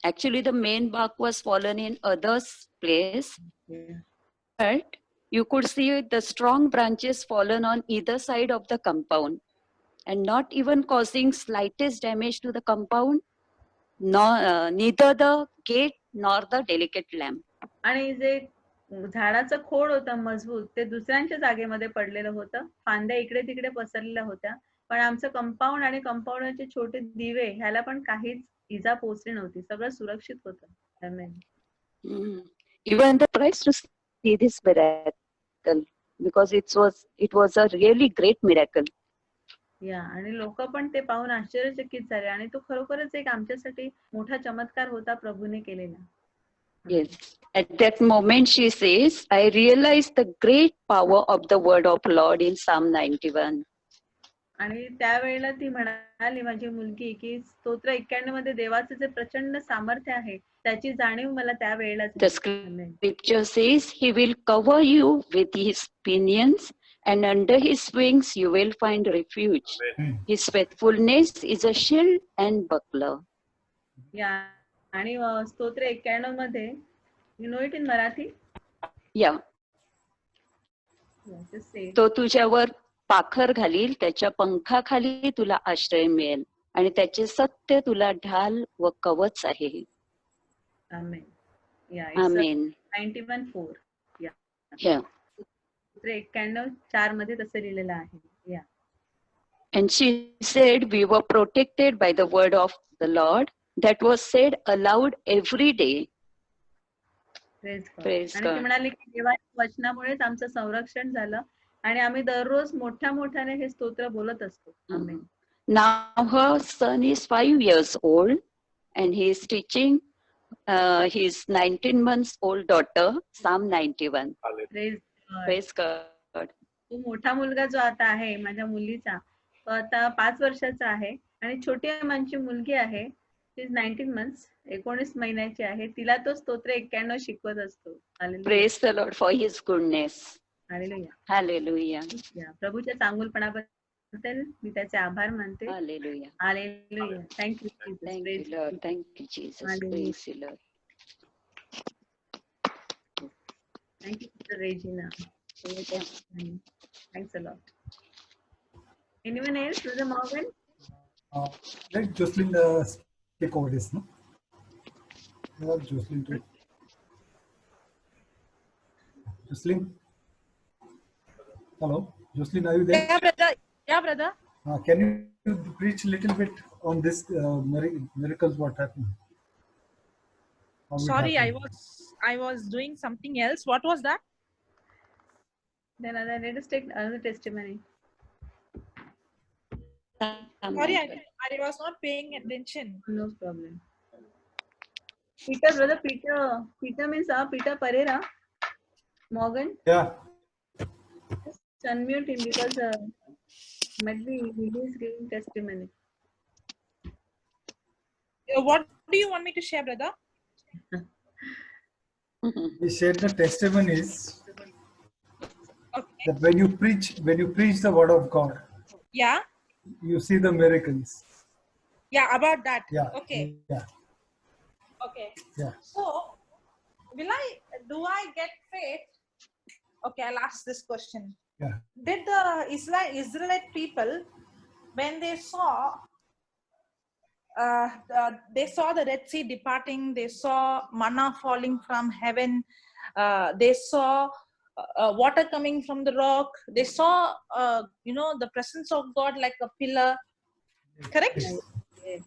Actually, the main bark was fallen in others' place, but you could see the strong branches fallen on either side of the compound and not even causing slightest damage to the compound, neither the gate nor the delicate lamp. आणि जे झाडाचं खोड होतं मजबूत ते दुसऱ्यांच्या जागेमध्ये पडलेलं होतं. फांद्या इकडे तिकडे पसरलेल्या होत्या पण आमचं कंपाऊंड आणि कंपाऊंडचे छोटे दिवे ह्याला पण काहीच इजा पोहोचली नव्हती. सगळं सुरक्षित होतं. आमेन. Even the price to see this miracle because it was a really great miracle. या आणि लोक पण ते पाहून आश्चर्यचकित झाले आणि तो खरोखरच एक आमच्यासाठी मोठा चमत्कार होता प्रभूने केलेला. Yes. At that moment, she says, I realized the great power of the word of Lord in Psalm 91. आणि त्यावेळेला ती म्हणाली माझी मुलगी की स्तोत्र 91 मध्ये देवाचे जे प्रचंड सामर्थ्य आहे त्याची जाणीव मला त्यावेळेला The झाली. scripture says, He will cover you with His pinions, and under His wings you will find refuge. His faithfulness is a shield and buckler. या आणि स्तोत्र 91 मध्ये you know it in Marathi. Yeah. तो तुझ्यावर पाखर घालील, त्याच्या पंखाखाली तुला आश्रय मिळेल आणि त्याचे सत्य तुला ढाल व कवच आहे. आमेन. या Amen. 91:4. या Yeah. स्तोत्र 91:4 मध्ये तसं लिहिलेलं आहे. या And she said, we were protected by the word of the Lord that was said aloud every day. Praise आणि ती God. म्हणाली की देवाच्या वचनामुळेच आमचं संरक्षण झालं आणि आम्ही दररोज मोठ्या मोठ्याने हे स्तोत्र बोलत असतो. आमेन. Now her son is 5 years old and he is teaching his 19 months old daughter Psalm 91. Praise God. Praise God. तो मोठा मुलगा जो आता आहे माझ्या मुलीचा तो आता 5 वर्षाचा आहे आणि छोटी आमची मुलगी आहे ती 19 months 19 महिन्याची आहे तिला तो स्तोत्र 91 शिकवत असतो. Hallelujah. Praise the Lord for his goodness. Hallelujah. Hallelujah. या प्रभूच्या चांगुलपणाबद्दल मी त्याचे आभार मानते. Hallelujah. Hallelujah. Thank you Jesus. Thank you, Lord. Thank you, Jesus. Hallelujah. Praise you, Lord. Thank you, Sister Regina. Thanks a lot. Anyone else? Brother Morgan? Let Jocelyn take over this, no? Jocelyn too. Jocelyn? Hello? Jocelyn, are you there? Yeah, brother. Yeah, brother. Can you preach a little bit on this miracles, what happened? How it Sorry, happened? I was doing something else. What was that? Then let us take another testimony. Sorry, I was not paying attention. No problem. Peter, brother Peter. Peter means Peter Pereira. Morgan. Yeah. Just unmute him because might be he is giving testimony. What do you want me to share, brother? We shared the testimonies Okay. that when you preach the word of God, Yeah. you see the miracles. Yeah, about that. Yeah. Okay. Yeah. Okay. Yeah. So, do I get faith? Okay, I'll ask this question. Yeah. Did the Israelite people, when they saw the Red Sea departing, they saw manna falling from heaven, they saw water coming from the rock, they saw the presence of God like a pillar, correct? Yes.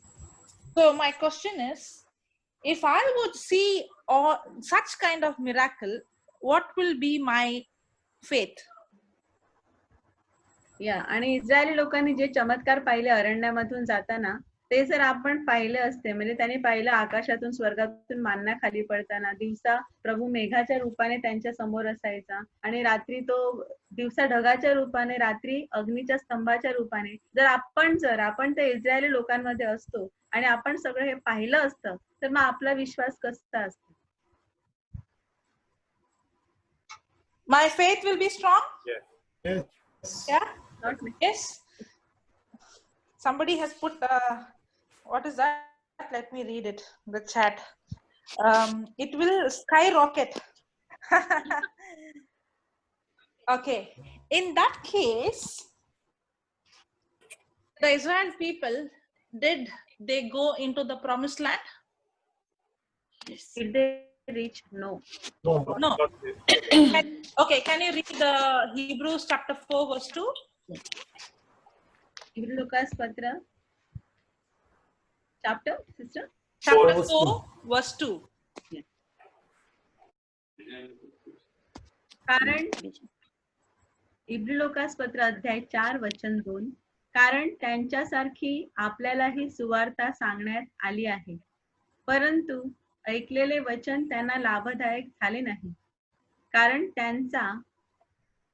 So my question is, if I would see such kind of miracle, what will be my faith? या आणि इस्रायली लोकांनी जे चमत्कार पाहिले अरण्यामधून जाताना ते जर आपण पाहिलं असते, म्हणजे त्यांनी पाहिलं आकाशातून स्वर्गातून मान्ना खाली पडताना, दिवसा प्रभू मेघाच्या रूपाने त्यांच्या समोर असायचा आणि रात्री तो दिवसा ढगाच्या रूपाने, रात्री अग्नीच्या स्तंभाच्या रूपाने. जर आपण ते इस्रायली लोकांमध्ये असतो आणि आपण सगळं हे पाहिलं असतं, तर मग आपला विश्वास कसा असतो? My faith will be strong. Yes. Yes. Yeah. Not me. Yes. Somebody has put what is that? Let me read it. The chat. It will skyrocket. Okay. In that case, the Israel people, did they go into the promised land? Did they reach? No. No. Not this. Okay, can you read the Hebrews chapter 4 verse 2? Every Lucas पत्र chapter, sister? Chapter verse 4 2. verse 2. कारण इब्री Lucas पत्र अध्याय 4 वचन 2, कारण त्यांच्यासारखी आपल्यालाही सुवार्ता सांगण्यात आली आहे, परंतु ऐकलेले वचन त्यांना लाभदायक झाले नाही, कारण त्यांचा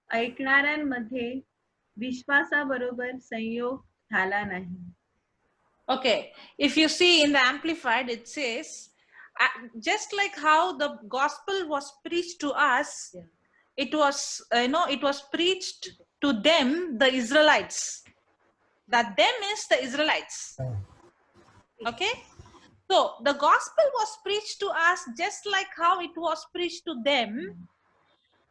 ऐकणाऱ्यांमध्ये विश्वासाबरोबर संयोग झाला नाही. Okay, if you see in the Amplified, it says, just like how the gospel was preached to us, Yeah. it was, it was preached to them, the Israelites. That them is the Israelites. Okay, so the gospel was preached to us just like how it was preached to them,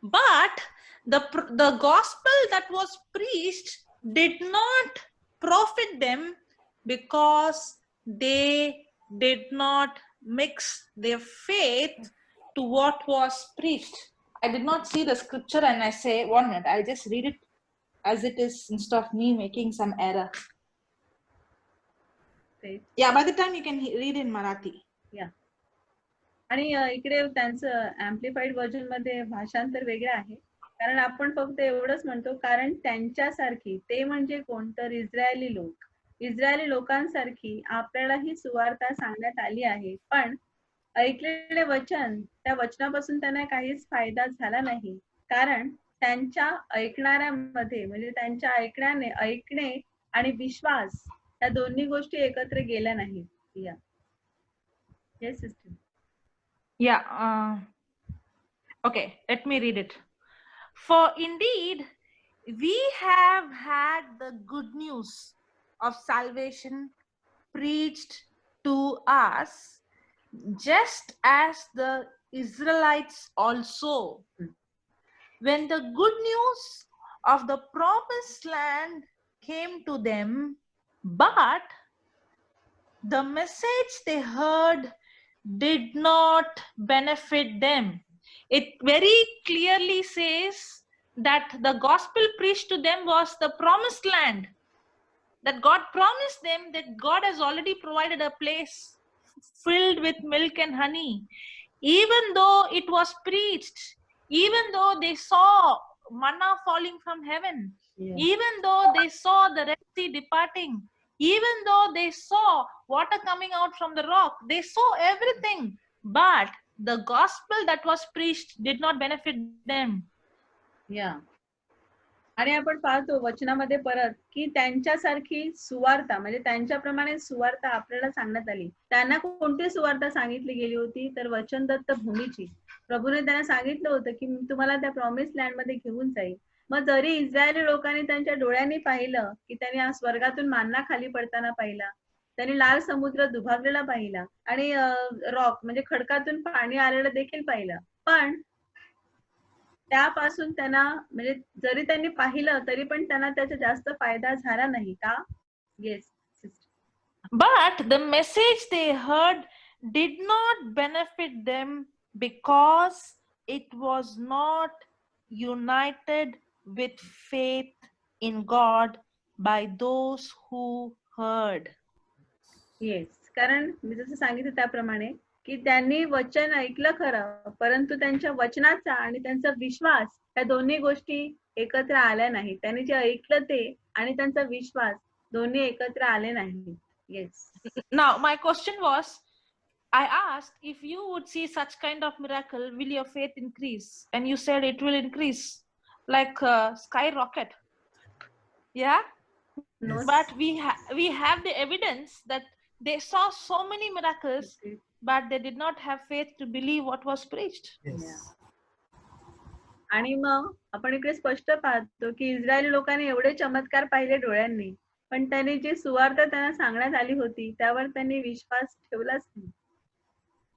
but the gospel that was preached did not profit them because they did not mix their faith to what was preached. I did not see the scripture and I say, 1 minute, I'll just read it as it is instead of me making some error. Faith. Yeah, by the time you can read in Marathi. या आणि इकडे त्यांचं एम्प्लिफाईड version मध्ये भाषांतर वेगळं आहे, कारण आपण फक्त एवढंच म्हणतो, कारण त्यांच्यासारखी, ते म्हणजे कोण, तर इस्रायली लोक, इस्रायली लोकांसारखी आपल्याला ही सुवार्ता सांगण्यात आली आहे, पण ऐकलेले वचन, त्या वचनापासून त्यांना काहीच फायदा झाला नाही, कारण त्यांच्या ऐकणाऱ्यांमध्ये, म्हणजे त्यांच्या ऐकणे आणि विश्वास या दोन्ही गोष्टी एकत्र गेल्या नाहीत. या yes sister. Yeah. Okay, let me read it. For indeed, we have had the good news of salvation preached to us, just as the Israelites also. When the good news of the promised land came to them, but the message they heard did not benefit them. It very clearly says that the gospel preached to them was the promised land, that God promised them that God has already provided a place filled with milk and honey. Even though it was preached, even though they saw manna falling from heaven, even though they saw the Red Sea departing, even though they saw water coming out from the rock, they saw everything, but the gospel that was preached did not benefit them. या आणि आपण पाहतो वचनामध्ये परत की त्यांच्यासारखी सुवार्ता, म्हणजे त्यांच्याप्रमाणे सुवार्ता आपल्याला सांगण्यात आली. त्यांना कोणती सुवार्ता सांगितली गेली होती, तर वचनदत्त भूमीची. प्रभूने त्यांना सांगितलं होतं की मी तुम्हाला त्या प्रॉमिस लँड मध्ये घेऊन जाईल. मग जरी इस्रायली लोकांनी त्यांच्या डोळ्यांनी पाहिलं की त्यांनी स्वर्गातून मान्ना खाली पडताना पाहिला, त्यांनी लाल समुद्र दुभागलेला पाहिला आणि रॉक म्हणजे खडकातून पाणी आलेलं देखील पाहिलं, पण त्यापासून त्यांना, म्हणजे जरी त्यांनी पाहिलं तरी पण त्यांना त्याचा जास्त फायदा झाला नाही का? Yes. But the message they heard did not benefit them because it was not united with faith in God by those who heard. Yes, कारण मी जसं सांगितलं त्याप्रमाणे की त्यांनी वचन ऐकलं खरं, परंतु त्यांच्या वचनाचा आणि त्यांचा विश्वास या दोन्ही गोष्टी एकत्र आल्या नाहीत. त्यांनी जे ऐकलं ते आणि त्यांचा विश्वास दोन्ही एकत्र आले नाहीत. Yes. Now, my question was, I asked if you would see such kind of miracle, will your faith increase? And you said it will increase like skyrocket. Yeah, No. Yes. but we have the evidence that they saw so many miracles, but they did not have faith to believe what was preached. Yes. आणि मग आपण इकडे स्पष्ट पाहतो की इस्रायली लोकांनी एवढे चमत्कार पाहिले डोळ्यांनी, पण त्यांनी जी सुवार्थ त्यांना सांगण्यात आली होती त्यावर त्यांनी विश्वास ठेवलाच नाही.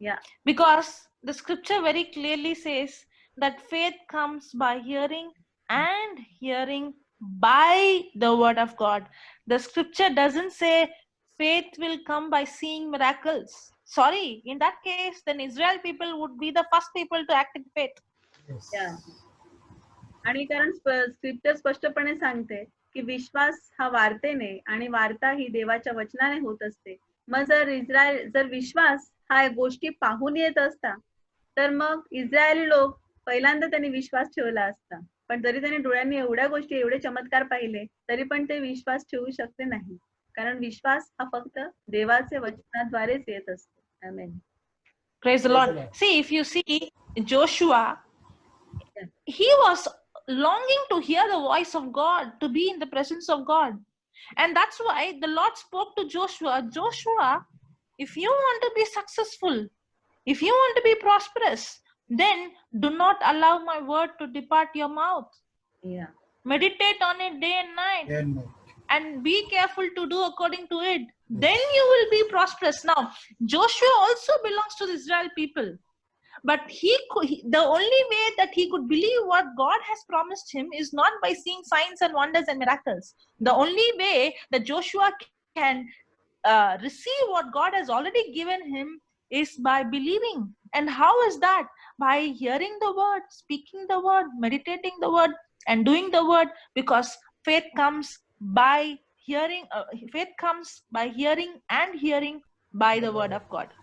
या Because the scripture very clearly says that faith comes by hearing and hearing by the word of God. The scripture doesn't say faith will come by seeing miracles. Sorry, in that case, then Israel people would be the first people to act in faith. Yes. या. आणि कारण scripture स्पष्टपणे सांगते की विश्वास हा वार्तेने आणि वार्ता ही देवाच्या वचनाने होत असते. मग जर विश्वास हा गोष्टी पाहून येत असता तर मग इस्रायली लोक पहिल्यांदा त्यांनी विश्वास ठेवला असता, पण जरी त्यांनी डोळ्यांनी एवढ्या गोष्टी एवढे चमत्कार पाहिले तरी पण ते विश्वास ठेवू शकले नाही, कारण विश्वास हा फक्त देवाचे वचनाद्वारेच येत असतो. आमेन. Praise the Lord. See, if you see Joshua, he was longing to hear the voice of God, to be in the presence of God. And that's why the Lord spoke to Joshua, Joshua, if you want to be successful, if you want to be prosperous, then do not allow my word to depart your mouth. Yeah. Meditate on it day and night. Day and night. And be careful to do according to it. Then you will be prosperous. Now, Joshua also belongs to the Israel people. But the only way that he could believe what God has promised him is not by seeing signs and wonders and miracles. The only way that Joshua can receive what God has already given him is by believing. And how is that? By hearing the word, speaking the word, meditating the word, and doing the word, because faith comes by hearing. Faith comes by hearing and hearing by the word of God.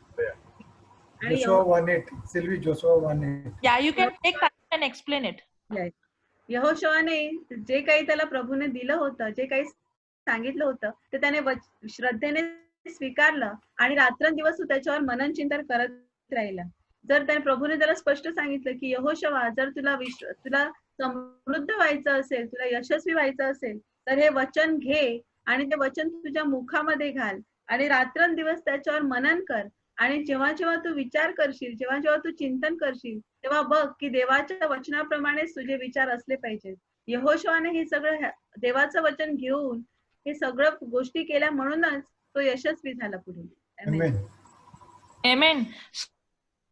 आणि Joshua 1:8. Sylvie, Joshua 1:8. Yeah, you can take time and explain it. यहोशुआने जे काही त्याला प्रभूने दिलं होतं, जे काही सांगितलं होतं ते त्याने श्रद्धेने स्वीकारलं आणि रात्रंदिवस तू त्याच्यावर मनन चिंतन करत राहिला. जर त्याने प्रभूने त्याला स्पष्ट सांगितलं की यहोशुआ, जर तुला समृद्ध व्हायचं असेल, तुला यशस्वी व्हायचं असेल तर हे वचन घे आणि ते वचन तुझ्या मुखामध्ये घाल आणि रात्रंदिवस त्याच्यावर मनन कर. आणि जेव्हा जेव्हा तू विचार करशील, जेव्हा जेव्हा तू चिंतन करशील, तेव्हा बघ की देवाच्या वचनाप्रमाणेच तुझे विचार असले पाहिजेत. यहोशुआने हे सगळं देवाचं वचन घेऊन हे सगळं गोष्टी केल्या, म्हणूनच तो यशस्वी झाला पुढे. Amen. Amen.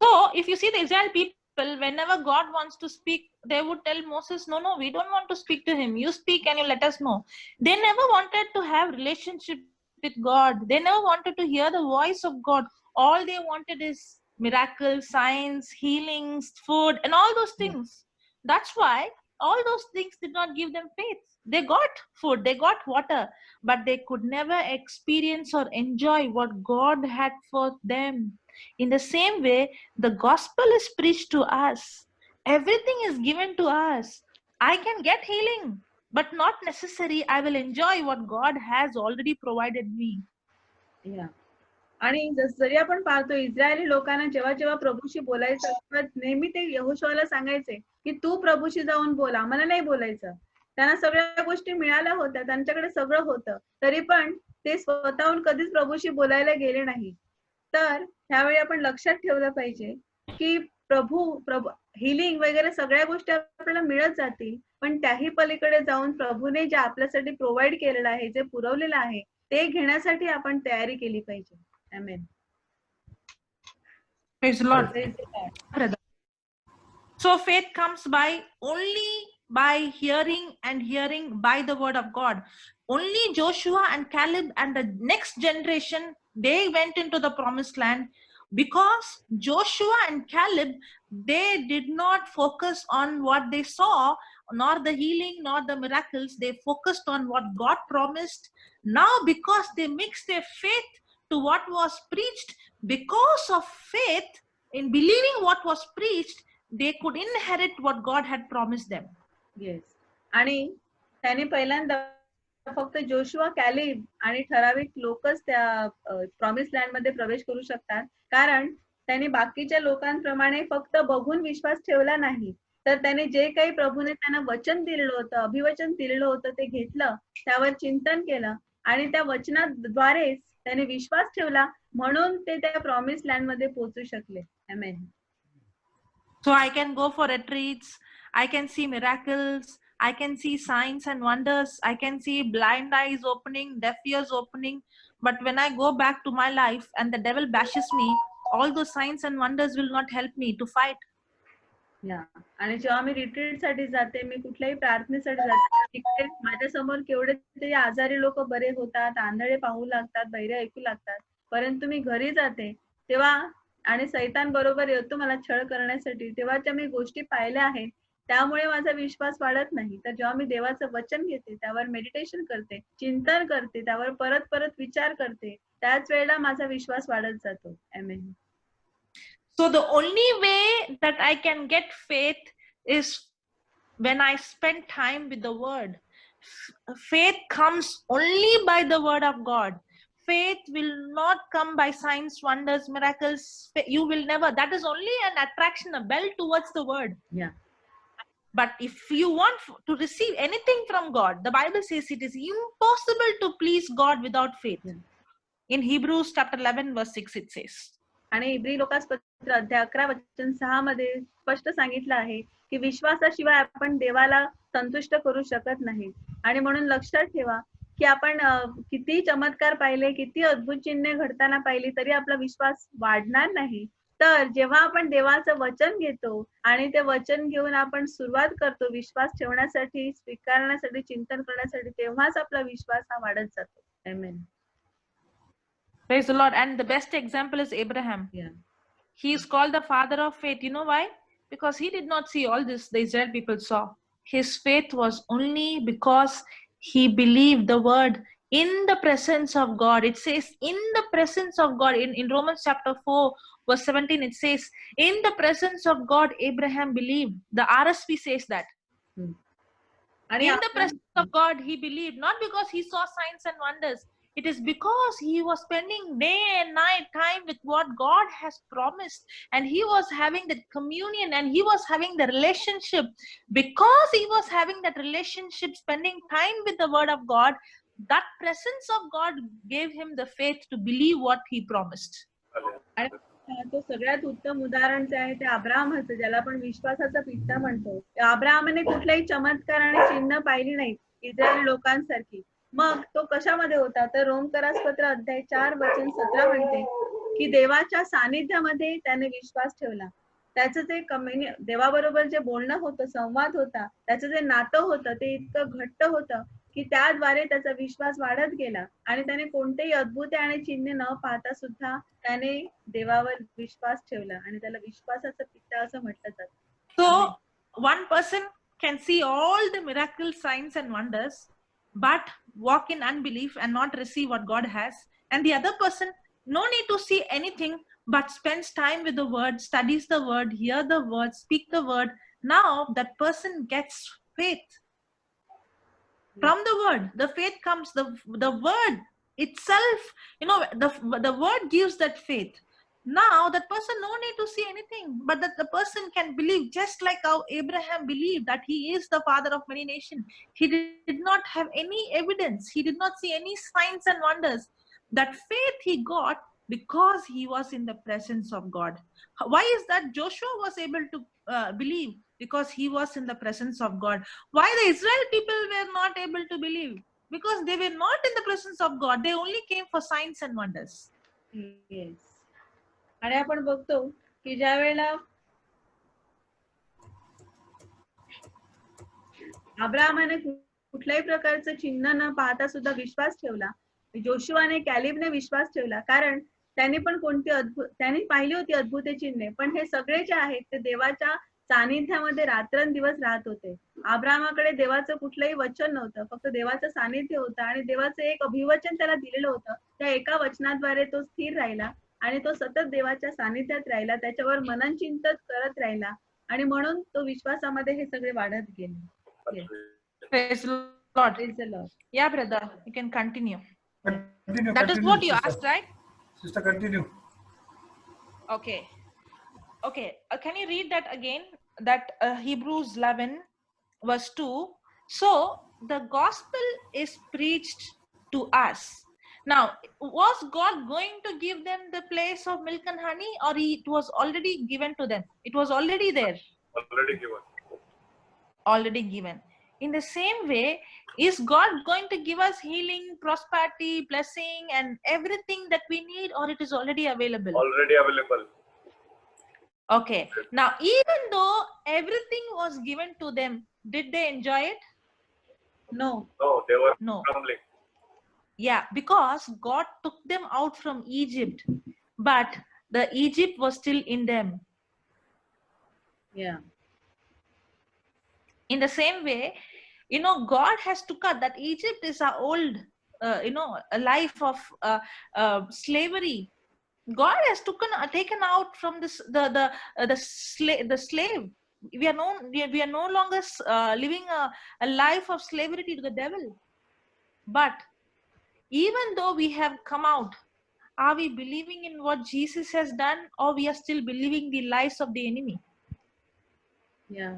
So, if you see the Israel people, whenever God wants to speak, they would tell Moses, no, we don't want to speak to him. You speak and you let us know. They never wanted to have relationship with God. They never wanted to hear the voice of God. All they wanted is miracles, signs, healings, food, and all those things. That's why all those things did not give them faith. They got food, they got water, but they could never experience or enjoy what God had for them. In the same way, the gospel is preached to us. Everything is given to us. I can get healing, but not necessary I will enjoy what God has already provided me. Yeah. आणि जरी आपण पाहतो इस्रायली लोकांना जेव्हा जेव्हा प्रभूशी बोलायचं तेव्हा नेहमी ते यहोशुआला सांगायचे की तू प्रभूशी जाऊन बोल, आम्हाला नाही बोलायचं. त्यांना सगळ्या गोष्टी मिळाल्या होत्या, त्यांच्याकडे सगळं होतं, तरी पण ते स्वतःहून कधीच प्रभूशी बोलायला गेले नाही. तर त्यावेळी आपण लक्षात ठेवलं पाहिजे की प्रभू हिलिंग वगैरे सगळ्या गोष्टी आपल्याला मिळत जातील, पण त्याही पलीकडे जाऊन प्रभूने जे आपल्यासाठी प्रोव्हाइड केलेलं आहे, जे पुरवलेलं आहे, ते घेण्यासाठी आपण तयारी केली पाहिजे. Amen. Praise the Lord. So faith comes only by hearing and hearing by the word of God. Only Joshua and Caleb and the next generation, they went into the promised land because Joshua and Caleb, they did not focus on what they saw, nor the healing, nor the miracles. They focused on what God promised. Now, because they mixed their faith to what was preached, because of faith in believing what was preached, they could inherit what God had promised them. Yes. आणि त्याने पहिल्यांदा फक्त Joshua, Caleb आणि ठराविक लोकच त्या promise land मध्ये प्रवेश करू शकतात, कारण त्यांनी बाकीच्या लोकांप्रमाणे फक्त बघून विश्वास ठेवला नाही, तर त्याने जे काही प्रभूने त्यांना वचन दिलेलं होतं, अभिवचन दिलेलं होतं, ते घेतलं, त्यावर चिंतन केलं आणि त्या वचनाद्वारे त्याने विश्वास ठेवला, म्हणून ते त्या प्रॉमिस लँड मध्ये पोहोचू शकले. आमेन. So I can go for retreats, I can see miracles, I can see signs and wonders, I can see blind eyes opening, deaf ears opening, but when I go back to my life and the devil bashes me, all those signs and wonders will not help me to fight. आणि जेव्हा मी retreat साठी जाते, मी कुठल्याही प्रार्थनेसाठी जाते, तिकडे माझ्या समोर केवढे तरी आजारी लोक बरे होतात, आंधळे पाहू लागतात, बहिरे ऐकू लागतात, परंतु मी घरी जाते तेव्हा आणि सैतान बरोबर येतो मला छळ करण्यासाठी, तेव्हाच्या मी गोष्टी पाहिल्या आहेत, त्यामुळे माझा विश्वास वाढत नाही. तर जेव्हा मी देवाचं वचन घेते, त्यावर मेडिटेशन करते, चिंतन करते, त्यावर परत परत विचार करते, त्याच वेळेला माझा विश्वास वाढत जातो. आमेन. So the only way that I can get faith is when I spend time with the word. Faith comes only by the word of God. Faith will not come by signs, wonders, miracles. You will never. That is only an attraction, a bell towards the word. Yeah. But if you want to receive anything from God, the Bible says it is impossible to please God without faith. Yeah. In Hebrews chapter 11 verse 6 it says. आणि इब्री लोकासपत्र अध्याय 11 वचन 6 मध्ये स्पष्ट सांगितलं आहे की विश्वासाशिवाय आपण देवाला संतुष्ट करू शकत नाही. आणि म्हणून लक्षात ठेवा की आपण किती चमत्कार पाहिले, किती अद्भुत चिन्हे घडताना पाहिली, तरी आपला विश्वास वाढणार नाही. तर जेव्हा आपण देवाचं वचन घेतो आणि ते वचन घेऊन आपण सुरुवात करतो विश्वास ठेवण्यासाठी, स्वीकारण्यासाठी, चिंतन करण्यासाठी, तेव्हाच आपला विश्वास हा वाढत जातो. आमेन. Praise the Lord. And the best example is Abraham. Yeah. He is called the father of faith. You know why? Because he did not see all this the Israel people saw. His faith was only because he believed the word in the presence of God. It says in the presence of God. In Romans chapter 4 verse 17 it says in the presence of God Abraham believed. The RSV says that. And in the presence of God he believed, not because he saw signs and wonders. It is because he was spending day and night time with what God has promised, and he was having that communion and he was having the relationship. Because he was having that relationship, spending time with the word of God, that presence of God gave him the faith to believe what he promised. तो सगळ्यात उत्तम उदाहरण जे आहे ते अब्राहमाचं, ज्याला आपण विश्वासाचा पिता म्हणतो. अब्राहमाने कुठलाही चमत्कार आणि चिन्ह पाहिली नाही इस्रायल लोकांसारखी. मग तो कशामध्ये होता, तर रोमकरासपत्र अध्याय 4 वचन 17 म्हणते की देवाच्या सानिध्यामध्ये त्याने विश्वास ठेवला. त्याचं जे देवाबरोबर जे बोलणं होतं, संवाद होता, त्याचं जे नातं होतं ते इतकं घट्ट होतं की त्याद्वारे त्याचा विश्वास वाढत गेला आणि त्याने कोणतेही अद्भुत आणि चिन्ह न पाहता सुद्धा त्याने देवावर विश्वास ठेवला आणि त्याला विश्वासाचा पिता असं म्हटलं जातं. So one person can see all the miracle signs and wonders but walk in unbelief and not receive what God has, and the other person no need to see anything but spends time with the word, studies the word, hear the word, speak the word. Now that person gets faith from the word. The faith comes, the word itself, the word gives that faith. Now that person no need to see anything, but that the person can believe, just like how Abraham believed that he is the father of many nations. He did not have any evidence, he did not see any signs and wonders. That faith he got because he was in the presence of God. Why is that Joshua was able to believe? Because he was in the presence of God. Why the Israel people were not able to believe? Because they were not in the presence of God. They only came for signs and wonders. Yes. आणि आपण बघतो की ज्या वेळेला अब्राहमाने कुठल्याही प्रकारचं चिन्ह न पाहता सुद्धा विश्वास ठेवला, जोशुआने, कॅलेबने विश्वास ठेवला, कारण त्यांनी पण त्यांनी पाहिली होती अद्भुत चिन्हे, पण हे सगळे जे आहेत ते देवाच्या सानिध्यामध्ये रात्रंदिवस राहत होते. अब्राहमाकडे देवाचं कुठलंही वचन नव्हतं, फक्त देवाचं सानिध्य होतं आणि देवाचं एक अभिवचन त्याला दिलेलं होतं. त्या एका वचनाद्वारे तो स्थिर राहिला आणि तो सतत देवाच्या सानिध्यात राहिला, त्याच्यावर मनन चिंतन करत राहिला आणि म्हणून तो विश्वासामध्ये हे सगळे वाढत गेले. God. Praise the Lord. Yeah, brother, you can continue. Continue. That is continue, what you sister. asked, right? Sister, continue. Okay. Okay. Can you read that again? That Hebrews 11, verse 2. So the gospel is preached to us. Now, was God going to give them the place of milk and honey, or it was already given to them? It was already there, Already given. already given. In the same way, is God going to give us healing, prosperity, blessing, and everything that we need, or it is already available? Already available. Okay. Now, even though everything was given to them, did they enjoy it? No. No, they were No. grumbling. Yeah, because God took them out from Egypt, but the Egypt was still in them. Yeah. In the same way, God has took out that Egypt is our old, a life of slavery. God has taken out from this the slave. We are no longer living a life of slavery to the devil. But even though we have come out, are we believing in what Jesus has done, or we are still believing the lies of the enemy? या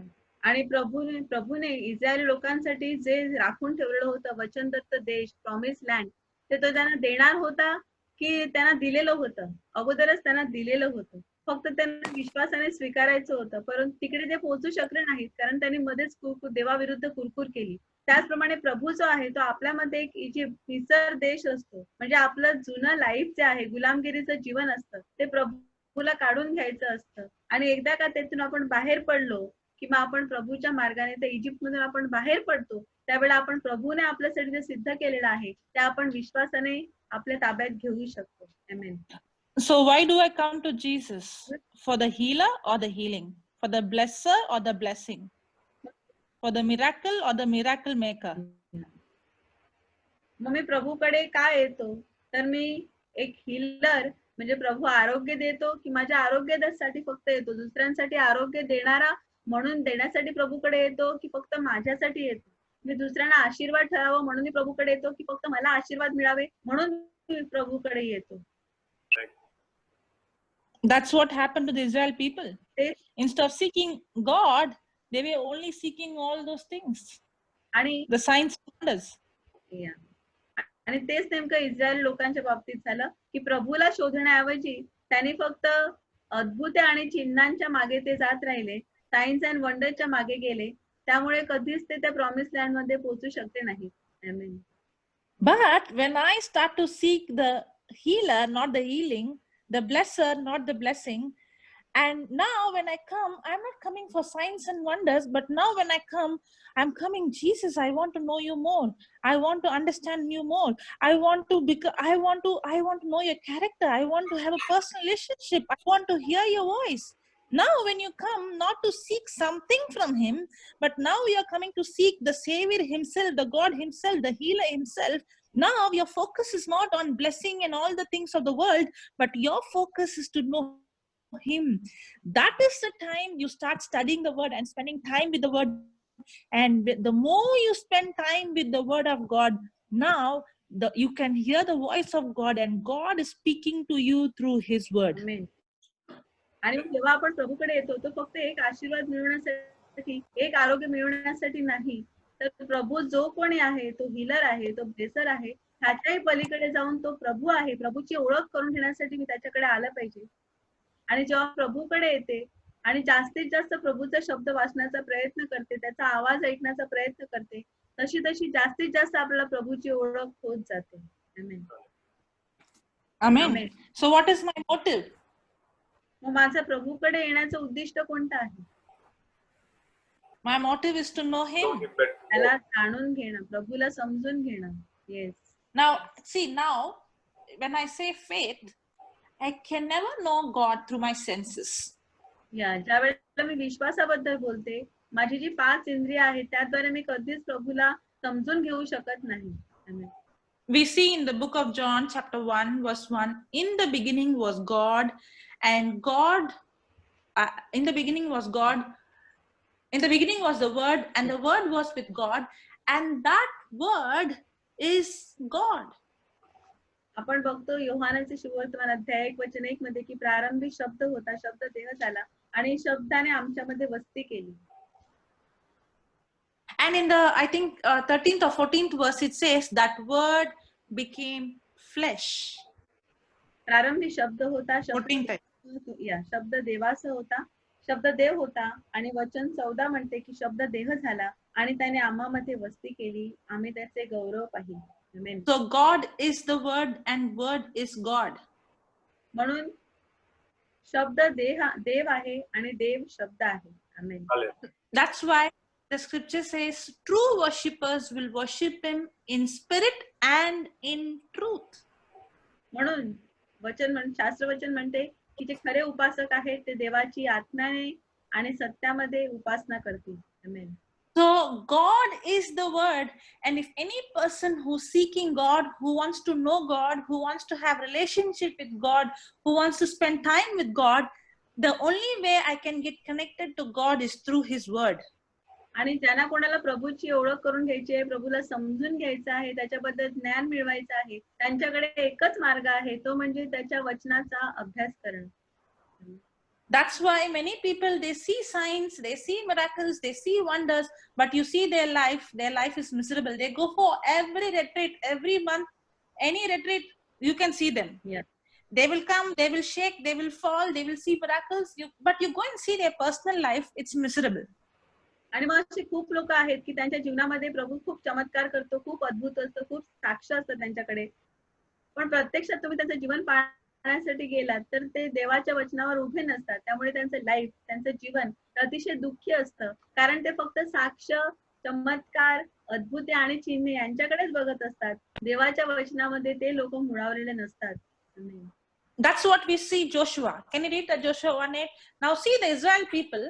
आणि प्रभूने इस्रायली लोकांसाठी जे राखून ठेवलेलं होतं वचनदत्त देश, promise land, ते तो त्यांना देणार होता की त्यांना दिलेलं होतं? अगोदरच त्यांना दिलेलं होतं, फक्त त्यांना विश्वासाने स्वीकारायचं होतं. परंतु तिकडे ते पोहोचू शकले नाहीत, कारण त्यांनी मध्येच देवाविरुद्ध कुरकुर केली. त्याचप्रमाणे प्रभू जो आहे तो आपल्यामध्ये एक इजिप्त, मिसर देश असतो. म्हणजे आपलं जुनं लाईफ जे आहे, गुलामगिरीचं जीवन असतं, ते प्रभूला काढून घ्यायचं असतं. आणि एकदा का त्यातून आपण बाहेर पडलो किंवा आपण प्रभूच्या मार्गाने त्या इजिप्त मधून आपण बाहेर पडतो, त्यावेळेला आपण प्रभूने आपल्यासाठी जे सिद्ध केलेलं आहे ते आपण विश्वासाने आपल्या ताब्यात घेऊ शकतो. आमेन. So why do I come to Jesus? For the healer or the healing? For the blesser or the blessing? For the miracle or the miracle maker? मग मी प्रभूकडे काय येतो? तर मी एक हिलर म्हणजे प्रभू आरोग्य देतो की माझ्या आरोग्यासाठी फक्त येतो? दुसऱ्यांसाठी आरोग्य देणारा म्हणून देण्यासाठी प्रभूकडे येतो की फक्त माझ्यासाठी येतो? मी दुसऱ्यांना आशीर्वाद ठरावं म्हणून मी प्रभूकडे येतो की फक्त मला आशीर्वाद मिळावे म्हणून मी प्रभूकडे येतो? That's what happened to the Israel people. Instead of seeking God, they were only seeking all those things. आणि The signs and wonders. आणि तेच नेमकं इस्रायल लोकांच्या बाबतीत झालं की प्रभूला शोधण्याऐवजी त्यांनी फक्त अद्भुत आणि चिन्हांच्या मागे ते जात राहिले, सायन्स अँड वंडरच्या मागे गेले. त्यामुळे कधीच ते त्या प्रॉमिस लँड मध्ये पोहोचू शकले नाही. आमेन. But when I start to seek the healer, not the healing, the blesser, not the blessing, and now when I come, I'm not coming for signs and wonders, but now when I come, I'm coming, Jesus, I want to know you more. I want to understand you more. I want to know your character. I want to have a personal relationship. I want to hear your voice. Now when you come, not to seek something from him, but now you are coming to seek the Savior himself, the God himself, the healer himself. Now your focus is not on blessing and all the things of the world, but your focus is to know him. That is the time you start studying the word and spending time with the word. And the more you spend time with the word of God, now you can hear the voice of God, and God is speaking to you through his word. आमेन. आणि जेव्हा आपण प्रभूकडे येतो तो फक्त एक आशीर्वाद मिळवण्यासाठी, एक आरोग्य मिळवण्यासाठी नाही, तर प्रभू जो कोणी आहे, तो हिलर आहे, तो ब्लेसर आहे, ह्याच्याही पलीकडे जाऊन तो प्रभू आहे. प्रभूची ओळख करून घेण्यासाठी मी त्याच्याकडे आलं पाहिजे. आणि जेव्हा प्रभूकडे येते आणि जास्तीत जास्त प्रभूचा शब्द वाचण्याचा प्रयत्न करते, त्याचा आवाज ऐकण्याचा प्रयत्न करते, तशी तशी जास्तीत जास्त आपल्याला प्रभूची ओळख होत जाते. आमेन. Amen. So what is my motive? मग माझं प्रभूकडे येण्याचं उद्दिष्ट कोणतं आहे? My motive is to know him. त्याला जाणून घेणं, प्रभूला समजून घेणं. Yes. Now, see, now when I say faith, I can never know God through my senses. ज्या वेळेला मी विश्वासाबद्दल बोलते, माझी जी 5 इंद्रिय आहेत त्याद्वारे मी कधीच प्रभूला समजून घेऊ शकत नाही. आमेन. We see in the book of John, chapter 1, verse 1, in the beginning was God, and God, in the beginning was God. In the beginning was the Word, and the Word was with God, and that Word is God. आपण बघतो योहानाचे सुवर्तमान अध्याय 1:1 मध्ये की प्रारंभी शब्द होता, शब्द देह झाला आणि शब्दाने आमच्यामध्ये वस्ती केली. And in the, I think, 13th or 14th verse, it says that Word became flesh. प्रारंभी शब्द होता, 14th. शब्द देवास होता, शब्द देव होता आणि वचन 14 म्हणते की शब्द देह झाला आणि त्याने आम्हामध्ये वस्ती केली, आम्ही त्याचे गौरव पाहिले. Amen. So God is the Word and Word is God. म्हणून शब्द देव आहे आणि देव शब्द आहे. Amen. That's why the scripture says true worshippers will worship him in spirit and in truth. म्हणून शास्त्रवचन म्हणते की जे खरे उपासक आहेत ते देवाची आत्म्याने आणि सत्यामध्ये उपासना करतील. Amen. So God is the Word, and if any person who's seeking God, who wants to know God, who wants to have relationship with God, who wants to spend time with God, the only way I can get connected to God is through His Word. आणि ज्यांना कोणाला प्रभूची ओळख करून घ्यायची आहे, प्रभूला समजून घ्यायचं आहे, त्याच्याबद्दल ज्ञान मिळवायचं आहे, त्यांच्याकडे एकच मार्ग आहे, तो म्हणजे त्याच्या वचनाचा अभ्यास करणं. That's why many people, they see signs, they see miracles, they see wonders, but you see their life is miserable. They go for every retreat, every month, any retreat, you can see them. Yeah. They will come, they will shake, they will fall, they will see miracles, but you go and see their personal life, it's miserable. आणि मग असे खूप लोक आहेत की त्यांच्या जीवनामध्ये प्रभू खूप चमत्कार करतो, खूप अद्भुत असतं, खूप साक्ष असतं त्यांच्याकडे, पण प्रत्यक्षात तुम्ही त्यांचं जीवन पाहण्यासाठी गेलात तर ते देवाच्या वचनावर उभे नसतात. त्यामुळे त्यांचं लाईफ, त्यांचं जीवन अतिशय दुःखी असतं, कारण ते फक्त साक्ष, चमत्कार, अद्भुत आणि चिन्हे यांच्याकडेच बघत असतात. देवाच्या वचनामध्ये ते लोक मुळावलेले नसतात. That's what we see Joshua. Can you read that Joshua 1:8? Now see the Israel people,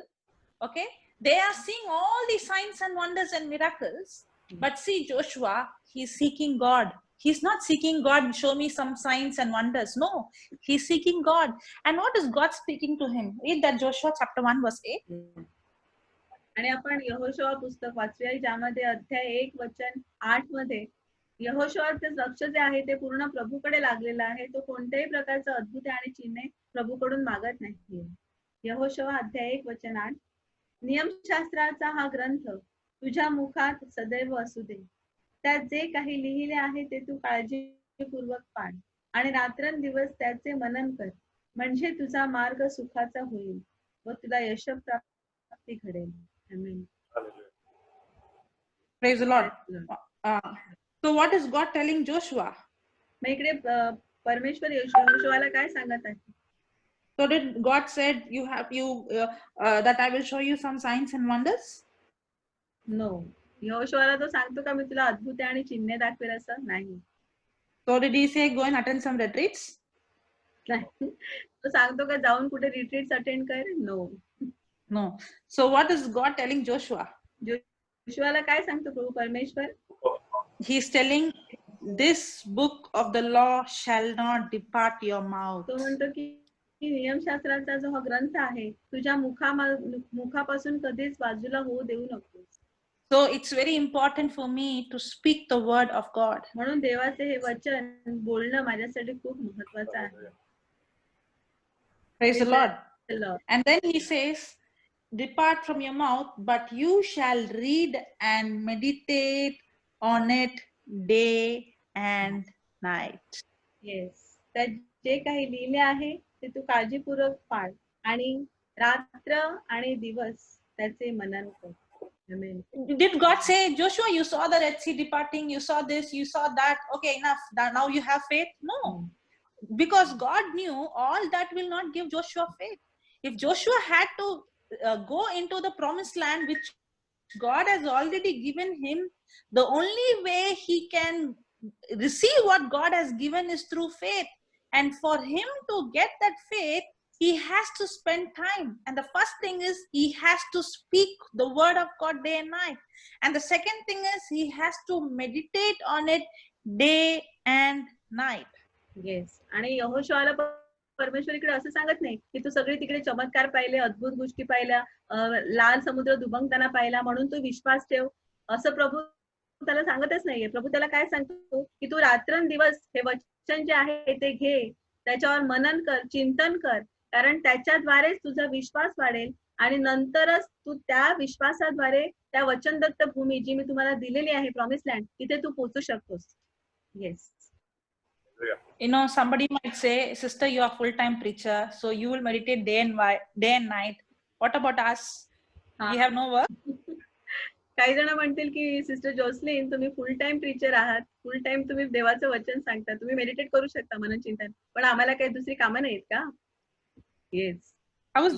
okay? They are seeing all these signs and wonders and miracles, but see Joshua, he's seeking God. He's not seeking God, show me some signs and wonders. No, he's seeking God. And what is God speaking to him? Read that Joshua chapter 1 verse 8. आणि आपण यहोशुआ पुस्तक वाचूया, ज्यामध्ये अध्याय 1 वचन 8 मध्ये यहोशुआचे लक्ष जे आहे ते पूर्ण प्रभूकडे लागलेलं आहे. तो कोणत्याही प्रकारचं अद्भुत आणि चिन्हे प्रभूकडून मागत नाही. यहोशुआ अध्याय 1 वचन 8. नियमशास्त्राचा हा ग्रंथ तुझ्या मुखात सदैव असू दे. त्यात जे काही लिहिले आहे ते तू काळजीपूर्वक पाळ आणि रात्रंदिवस त्याचे मनन कर, म्हणजे तुझा मार्ग सुखाचा होईल व तुला यश प्राप्ती घडेल. आमेन. Praise the Lord. So what is God telling Joshua? मग इकडे परमेश्वर यहोशुआला काय सांगत आहे? So did God said that I will show you some signs and wonders? No. यहोशुआला तो सांगतो का मी तुला अद्भुत आणि चिन्हे दाखवेल असं? नाही. So did he say go and attend some retreats? नाही. तो सांगतो का जाऊन कुठे रिट्रीट्स अटेंड कर? No. No. So what is God telling Joshua? जोशुआला काय सांगतो प्रभू परमेश्वर? He is telling this book of the law shall not depart your mouth. तो म्हणतो की नियमशास्त्राचा जो हा ग्रंथ आहे तुझ्या मुखापासून कधीच बाजूला होऊ देऊ नकोस. So it's very important for me to speak the word of God. म्हणून देवाचे हे वचन बोलणं माझ्यासाठी खूप महत्त्वाचं आहे. Praise the Lord. And then he says, depart from your mouth, but you shall read and meditate on it day and night. Yes. त्यात जे काही लिहिले आहे ते तू काळजीपूर्वक पाळ आणि रात्र आणि दिवस त्याचे मनन कर. Amen. Did God say, Joshua, you saw the Red Sea departing, you saw this, you saw that, okay, enough, now you have faith? No. Because God knew all that will not give Joshua faith. If Joshua had to go into the promised land, which God has already given him, the only way he can receive what God has given is through faith. And for him to get that faith, he has to spend time. And the first thing is he has to speak the word of God day and night. And the second thing is he has to meditate on it day and night. Yes. आणि यहोशुआला परमेश्वरीकडे असं सांगत नाही की तू सगळे तिकडे चमत्कार पाहिले, अद्भुत गोष्टी पाहिल्या, लाल समुद्र दुभंगताना पाहिला म्हणून तू विश्वास ठेव, असं प्रभू त्याला सांगतच नाहीये. प्रभू त्याला काय सांगतो की तू रात्रंदिवस हे वचन जे आहे ते घे, त्याच्यावर मनन कर, चिंतन कर, कारण त्याच्याद्वारेच तुझा विश्वास वाढेल आणि नंतरच तू त्या विश्वासाद्वारे त्या वचनदत्त भूमी जी मी तुम्हाला दिलेली आहे, प्रॉमिस लँड, तिथे तू पोहोचू शकतोस. Yes. You know, somebody might say, sister, you are full-time preacher, so you will meditate day and night. What about us? We have no work. काही जण म्हणतील की सिस्टर जोसलीन, तुम्ही फुल टाइम प्रीचर आहात, फुल टाइम तुम्ही देवाचं वचन सांगता, तुम्ही मेडिटेट करू शकता, मनन चिंतन, पण आम्हाला काही दुसरी कामं नाहीत का? Yes. How was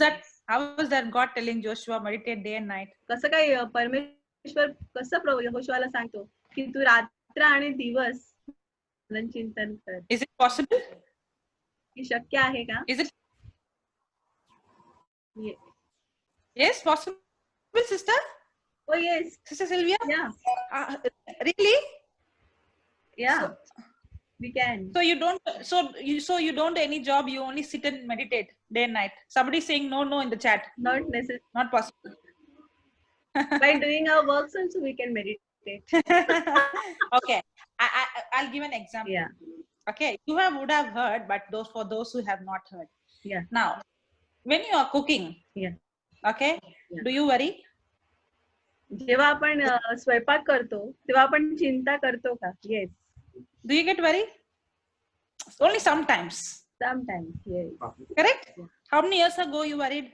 that God telling Joshua meditate day and night? कसं काय परमेश्वर कसं यहोशुआला सांगतो की तू रात्र आणि दिवस मनन चिंतन कर? Is it possible? ही शक्य आहे का? Is it? Yes, possible, sister. Oh yes. Sister Sylvia? Yeah. Really? Yeah. We can. So you don't do any job, you only sit and meditate day and night. Somebody saying no in the chat. Not necessary. Not possible. By doing our works also we can meditate. Okay. I'll give an example. Yeah. Okay. You would have heard, but for those who have not heard. Yeah. Now, when you are cooking. Yeah. Okay. Yeah. Do you worry? जेव्हा आपण स्वयंपाक करतो तेव्हा आपण चिंता करतो का? Yes. Do you get worried? Only sometimes. Sometimes, yes. Correct? Yeah. How many years ago you worried?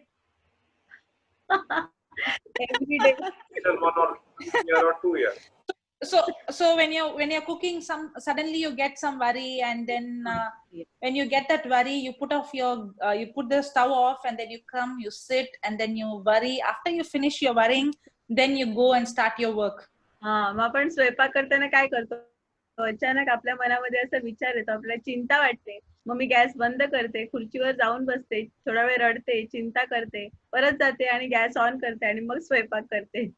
Every day. 1 year or 2 years. So when you're cooking, suddenly you get some worry, and then when you get that worry, you put the stove off, and then you come, you sit, and then you worry. After you finish your worrying, then you go and start your work. मग आपण स्वयंपाक करताना काय करतो? अचानक आपल्या मनामध्ये असा विचार येतो, आपल्याला चिंता वाटते, मग मी गॅस बंद करते, खुर्चीवर जाऊन बसते, थोडा वेळ रडते, चिंता करते, परत जाते आणि गॅस ऑन करते आणि मग स्वयंपाक करते.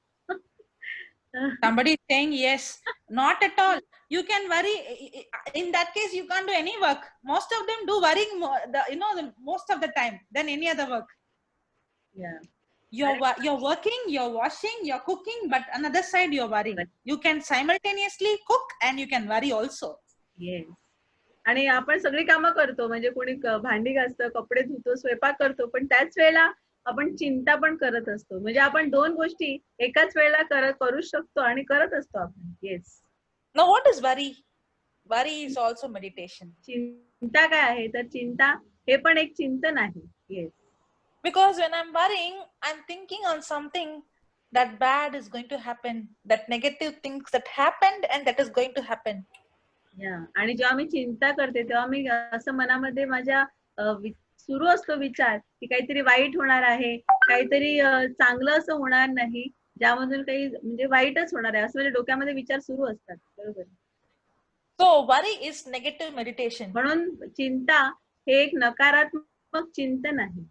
Somebody is saying yes. Not at all. You can worry. In that case, you can't do any work. Most of them do worrying most of the time than any other work. Yeah. You're working, you're washing, you're cooking, but another side you're worrying. You can simultaneously cook and you can worry also. Yes. आणि आपण सगळी कामं करतो, म्हणजे कोणी भांडी घासतं, कपडे धुतो, स्वयंपाक करतो, पण त्याच वेळेला आपण चिंता पण करत असतो. म्हणजे आपण दोन गोष्टी एकाच वेळेला करू शकतो आणि करत असतो आपण. Yes. Now what is worry? Worry is also meditation. चिंता काय आहे? तर चिंता हे पण एक चिंतन आहे. Yes. Because when I'm worrying, I'm thinking on something that bad is going to happen, that negative things that happened and that is going to happen. Yeah. आणि जेव्हा मी चिंता करते तेव्हा मी असं मनामध्ये माझ्या सुरू असतो विचार की काहीतरी वाईट होणार आहे, काहीतरी चांगलं असं होणार नाही, ज्यामधून काही म्हणजे वाईटच होणार आहे, असं म्हणजे डोक्यामध्ये विचार सुरू असतात. बरोबर. So worry is negative meditation. म्हणून चिंता हे एक नकारात्मक चिंतन आहे.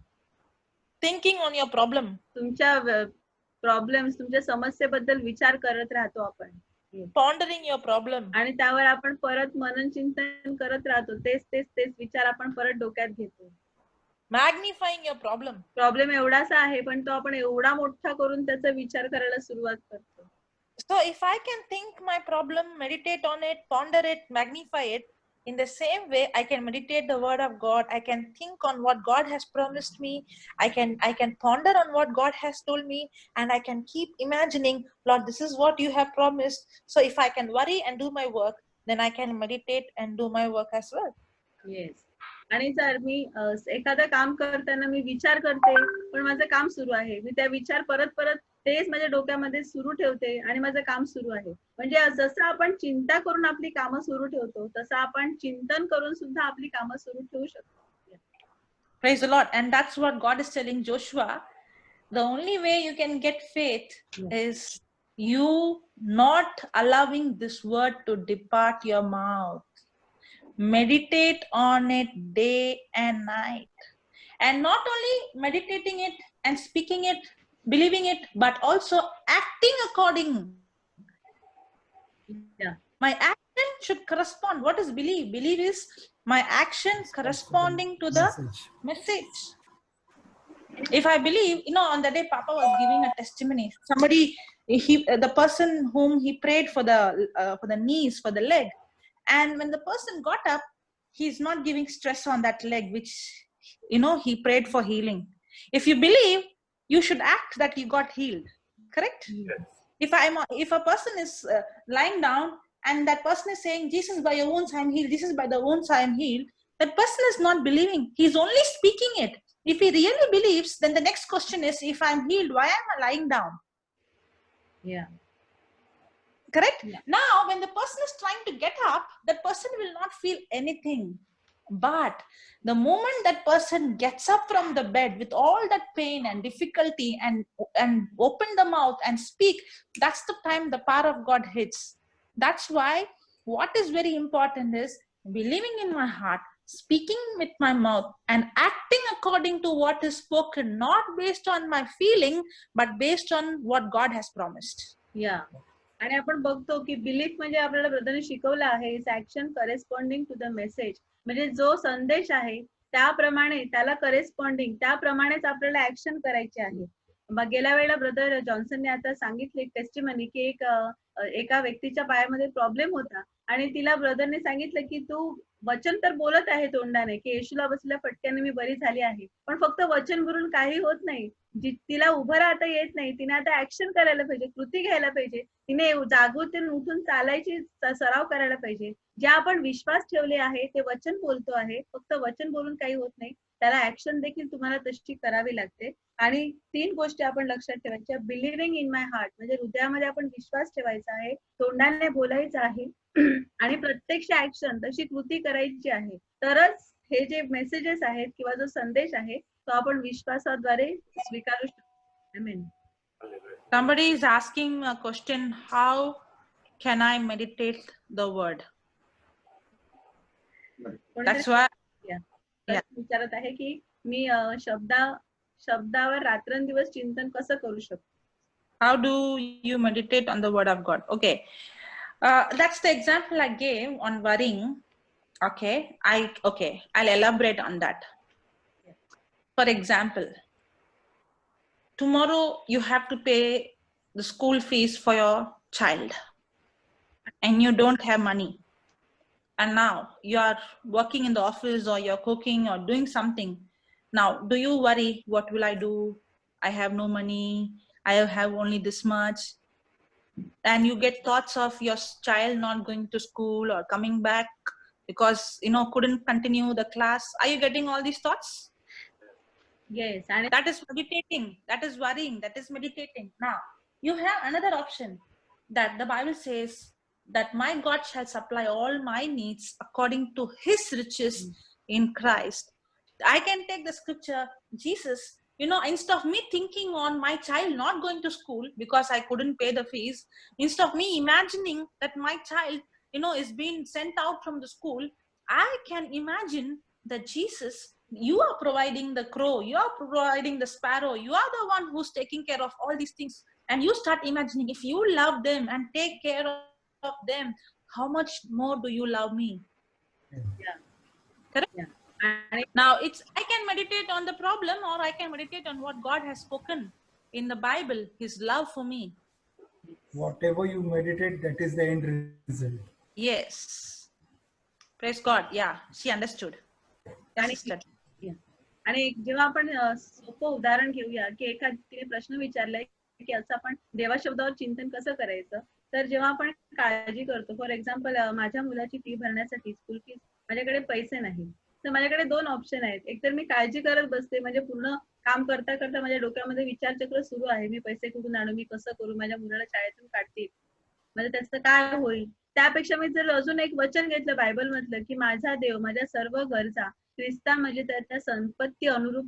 Thinking on your problem. तुमच्या प्रॉब्लेम्स, तुमच्या समस्येबद्दल विचार करत राहतो आपण. Pondering your problem. आणि त्यावर आपण परत मनन चिंतन करत राहतो. तेच विचार आपण परत डोक्यात घेतो. Magnifying your problem. प्रॉब्लेम एवढासा आहे, पण तो आपण एवढा मोठा करून त्याचा विचार करायला सुरुवात करतो. So if I can think my problem, meditate on it, ponder it, magnify it, in the same way I can meditate the word of God. I can think on what God has promised me. I can ponder on what God has told me, and I can keep imagining, Lord, this is what you have promised. So if I can worry and do my work, then I can meditate and do my work as well. Yes. आणि जर मी एखादं काम करताना मी विचार करते, पण माझं काम सुरू आहे, मी त्या विचार परत तेच माझ्या डोक्यामध्ये सुरू ठेवते आणि माझं काम सुरू आहे. म्हणजे जसं आपण चिंता करून आपली कामं सुरू ठेवतो, तसं आपण चिंतन करून सुद्धा आपली कामं सुरू ठेवू शकतो. Praise the Lord. And that's what God is telling Joshua. The only way you can get faith is you not allowing this word to depart your mouth. Meditate on it day and night. And not only meditating it and speaking it, believing it, but also acting according. Yeah. My action should correspond. What is believe? Believe is my action corresponding to the message. If I believe, on the day Papa was giving a testimony, somebody, the person whom he prayed for the knees, for the leg, and when the person got up, he's not giving stress on that leg, which, he prayed for healing. If you believe, you should act that you got healed. Correct? Yes. If a person is lying down and that person is saying, Jesus, by your wounds I am healed, Jesus, by the wounds I am healed, that person is not believing. He's only speaking it. If he really believes, then the next question is, if I'm healed, why am I lying down? Yeah. Correct? Yeah. Now, when the person is trying to get up, that person will not feel anything. But the moment that person gets up from the bed with all that pain and difficulty and open the mouth and speak, that's the time the power of God hits. That's why what is very important is believing in my heart, speaking with my mouth, and acting according to what is spoken, not based on my feeling, but based on what God has promised. या आणि आपण बघतो की belief म्हणजे आपल्याला ब्रदरने शिकवलं आहे is action corresponding to the message. म्हणजे जो संदेश आहे त्याप्रमाणे त्याला करेस्पॉन्डिंग त्याप्रमाणेच आपल्याला ऍक्शन करायचे आहे. गेल्या वेळेला ब्रदर जॉन्सनने आता सांगितले टेस्टिमनी की एका व्यक्तीच्या पायामध्ये प्रॉब्लेम होता आणि तिला ब्रदरने सांगितलं की तू वचन तर बोलत आहे तोंडाने की येशूला बसल्या फटक्याने मी बरी झाली आहे, पण फक्त वचन बोलून काही होत नाही. तिला उभं राहता येत नाही, तिने आता ऍक्शन करायला पाहिजे, कृती घ्यायला पाहिजे, तिने जागृतीने उठून चालायची सराव करायला पाहिजे. जे आपण विश्वास ठेवले आहे ते वचन बोलतो आहे, फक्त वचन बोलून काही होत नाही, त्याला ऍक्शन देखील तुम्हाला तशी करावी लागते. आणि 3 गोष्टी आपण लक्षात ठेवायच्या. बिलिव्हिंग इन माय हार्ट म्हणजे हृदयामध्ये आपण विश्वास ठेवायचा आहे, तोंडाने बोलायचं आहे आणि प्रत्यक्ष ऍक्शन तशी कृती करायची आहे. तरच हे जे मेसेजेस आहेत किंवा जो संदेश आहे तो आपण विश्वासाद्वारे स्वीकारू शकतो. आमेन. Somebody is asking a question, how can I meditate the word? That's why विचारत आहे की मी शब्दावर रात्रंदिवस चिंतन कसं करू शकतो. How do you meditate on the word of God? Okay, that's the example I gave on worrying. Okay, I'll elaborate on that. For example, tomorrow you have to pay the school fees for your child and you don't have money. And now you are working in the office or you're cooking or doing something. Now, do you worry, what will I do? I have no money. I have only this much. And you get thoughts of your child not going to school or coming back because, couldn't continue the class. Are you getting all these thoughts? Yes. And that is meditating. That is worrying. That is meditating. Now, you have another option that the Bible says that my God shall supply all my needs according to his riches in Christ. I can take the scripture, Jesus, instead of me thinking on my child not going to school because I couldn't pay the fees, instead of me imagining that my child, is being sent out from the school, I can imagine that Jesus, you are providing the crow, you are providing the sparrow, you are the one who's taking care of all these things. And you start imagining, if you love them and take care of them, how much more do you love me? Yeah. Correct? Yeah. Now I can meditate on the problem or I can meditate on what God has spoken in the Bible, his love for me. Whatever you meditate, that is the end result. Yes. Praise God. Yeah, she understood. आणि जेव्हा आपण सोपं उदाहरण घेऊया की एखाद्याने प्रश्न विचारलाय की असं आपण देवा शब्दावर चिंतन कसं करायचं, तर जेव्हा आपण काळजी करतो, फॉर एक्झाम्पल माझ्या मुलाची फी भरण्यासाठी स्कूल फीस माझ्याकडे पैसे नाही, तर माझ्याकडे 2 ऑप्शन आहेत. एक तर मी काळजी करत बसते, म्हणजे पूर्ण काम करता करता माझ्या डोक्यामध्ये विचारचक्र सुरू आहे, मी पैसे कुठून आणू, मी कसं करू, माझ्या मुलाला शाळेतून काढतील, म्हणजे त्याचं काय होईल. त्यापेक्षा मी जर अजून एक वचन घेतलं बायबल मधलं की माझा देव माझ्या सर्व गरजा ख्रिस्ता म्हणजे त्याच्या संपत्ती अनुरूप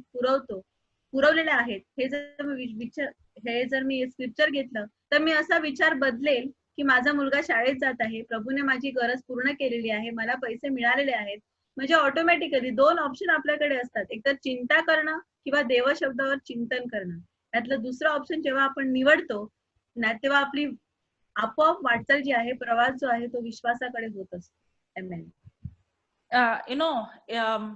पुरवलेल्या आहेत, हे जर मी स्क्रिप्चर घेतलं तर मी असा विचार बदलेल की माझा मुलगा शाळेत जात आहे, प्रभूने माझी गरज पूर्ण केलेली आहे, मला पैसे मिळालेले आहेत. म्हणजे ऑटोमॅटिकली 2 ऑप्शन आपल्याकडे असतात, एक तर चिंता करणं किंवा देवशब्दावर चिंतन करणं. यातलं दुसरं ऑप्शन जेव्हा आपण निवडतो ना, तेव्हा आपली आपोआप वाटचाल जी आहे, प्रवास जो आहे तो विश्वासाकडे होत असतो. Amen.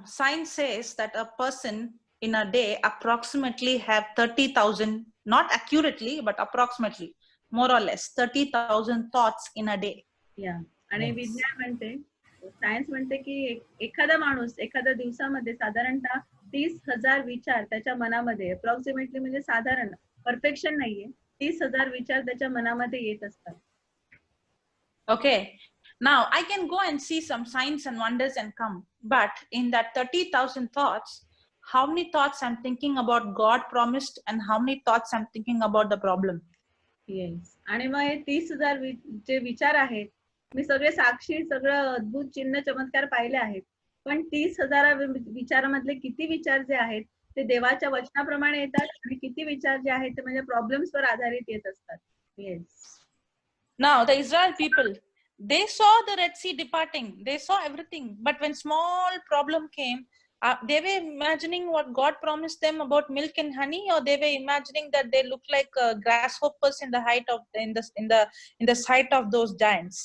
Science says that a person in a day approximately have 30,000, not accurately, but approximately, more or less, 30,000 thoughts in a day. या आणि Yes. विज्ञान म्हणते, सायन्स म्हणते की एखादा माणूस एखाद्या दिवसामध्ये साधारणतः 30,000 विचार त्याच्या मनामध्ये, अप्रॉक्सिमेटली म्हणजे साधारण, परफेक्शन नाहीये, 30,000 विचार त्याच्या मनामध्ये येत असतात. Okay. Now I can go and see some signs and wonders and come, but in that 30,000 thoughts, how many thoughts I'm thinking about God promised and how many thoughts I'm thinking about the problem? Yes. आणि मग हे 30,000 जे विचार आहेत, मी सगळे साक्षी, सगळं अद्भुत चिन्ह चमत्कार पाहिले आहेत, पण 30,000 विचारामधले किती विचार जे आहेत ते देवाच्या वचनाप्रमाणे येतात आणि किती विचार जे आहेत ते म्हणजे प्रॉब्लेम्स वर आधारित येत असतात. Yes. Now the Israel people, they saw the Red Sea departing, they saw everything, but when small problem came, they were imagining what God promised them about milk and honey, or they were imagining that they look like grasshoppers in the height of in the sight of those giants.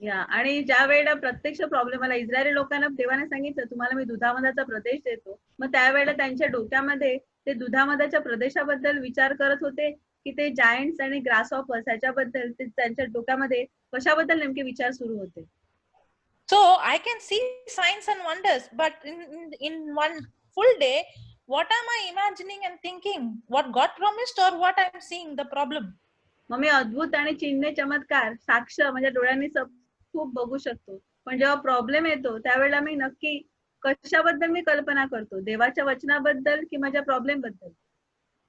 या आणि ज्या वेळेला प्रत्यक्ष problem आला, इस्रायली लोकांना देवाने सांगितलं तुम्हाला मी दुधामधाचा प्रदेश देतो, मग त्यावेळेला त्यांच्या डोक्यामध्ये ते दुधामधाच्या प्रदेशाबद्दल विचार करत होते की ते जायंट्स आणि ग्रासहॉपर्स ह्याच्याबद्दल त्यांच्या डोक्यामध्ये कशाबद्दल नेमके विचार सुरू होते. So I can see signs and wonders, but in one full day, what am I imagining and thinking? What God promised or what I'm seeing the problem? मग मी अद्भुत आणि चिन्ह चमत्कार साक्ष म्हणजे डोळ्यांनी खूप बघू शकतो, पण जेव्हा प्रॉब्लेम येतो त्यावेळेला मी नक्की कशाबद्दल मी कल्पना करतो, देवाच्या वचनाबद्दल की माझ्या प्रॉब्लेम बद्दल.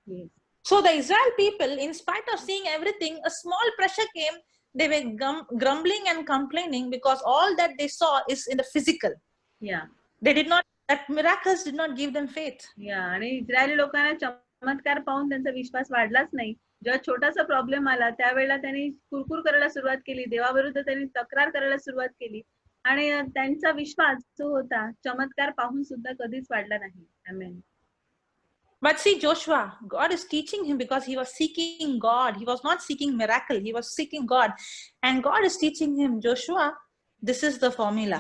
Yes. So the Israel people, in spite of seeing everything, a small pressure came. They were grumbling and complaining because all that they saw is in the physical. Yeah. They did not, that miracles did not give them faith. Yeah. आणि इस्रायली लोकांना चमत्कार पाहून त्यांचा विश्वास वाढलाच नाही. जेव्हा छोटासा problem आला त्यावेळेला त्यांनी कुरकुर करायला सुरुवात केली, देवाविरुद्ध त्यांनी तक्रार करायला सुरुवात केली आणि त्यांचा विश्वास जो होता चमत्कार पाहून सुद्धा कधीच वाढला नाही. आमेन. But see, Joshua, God is teaching him because he was seeking God. He was not seeking miracle. He was seeking God. And God is teaching him, Joshua, this is the formula.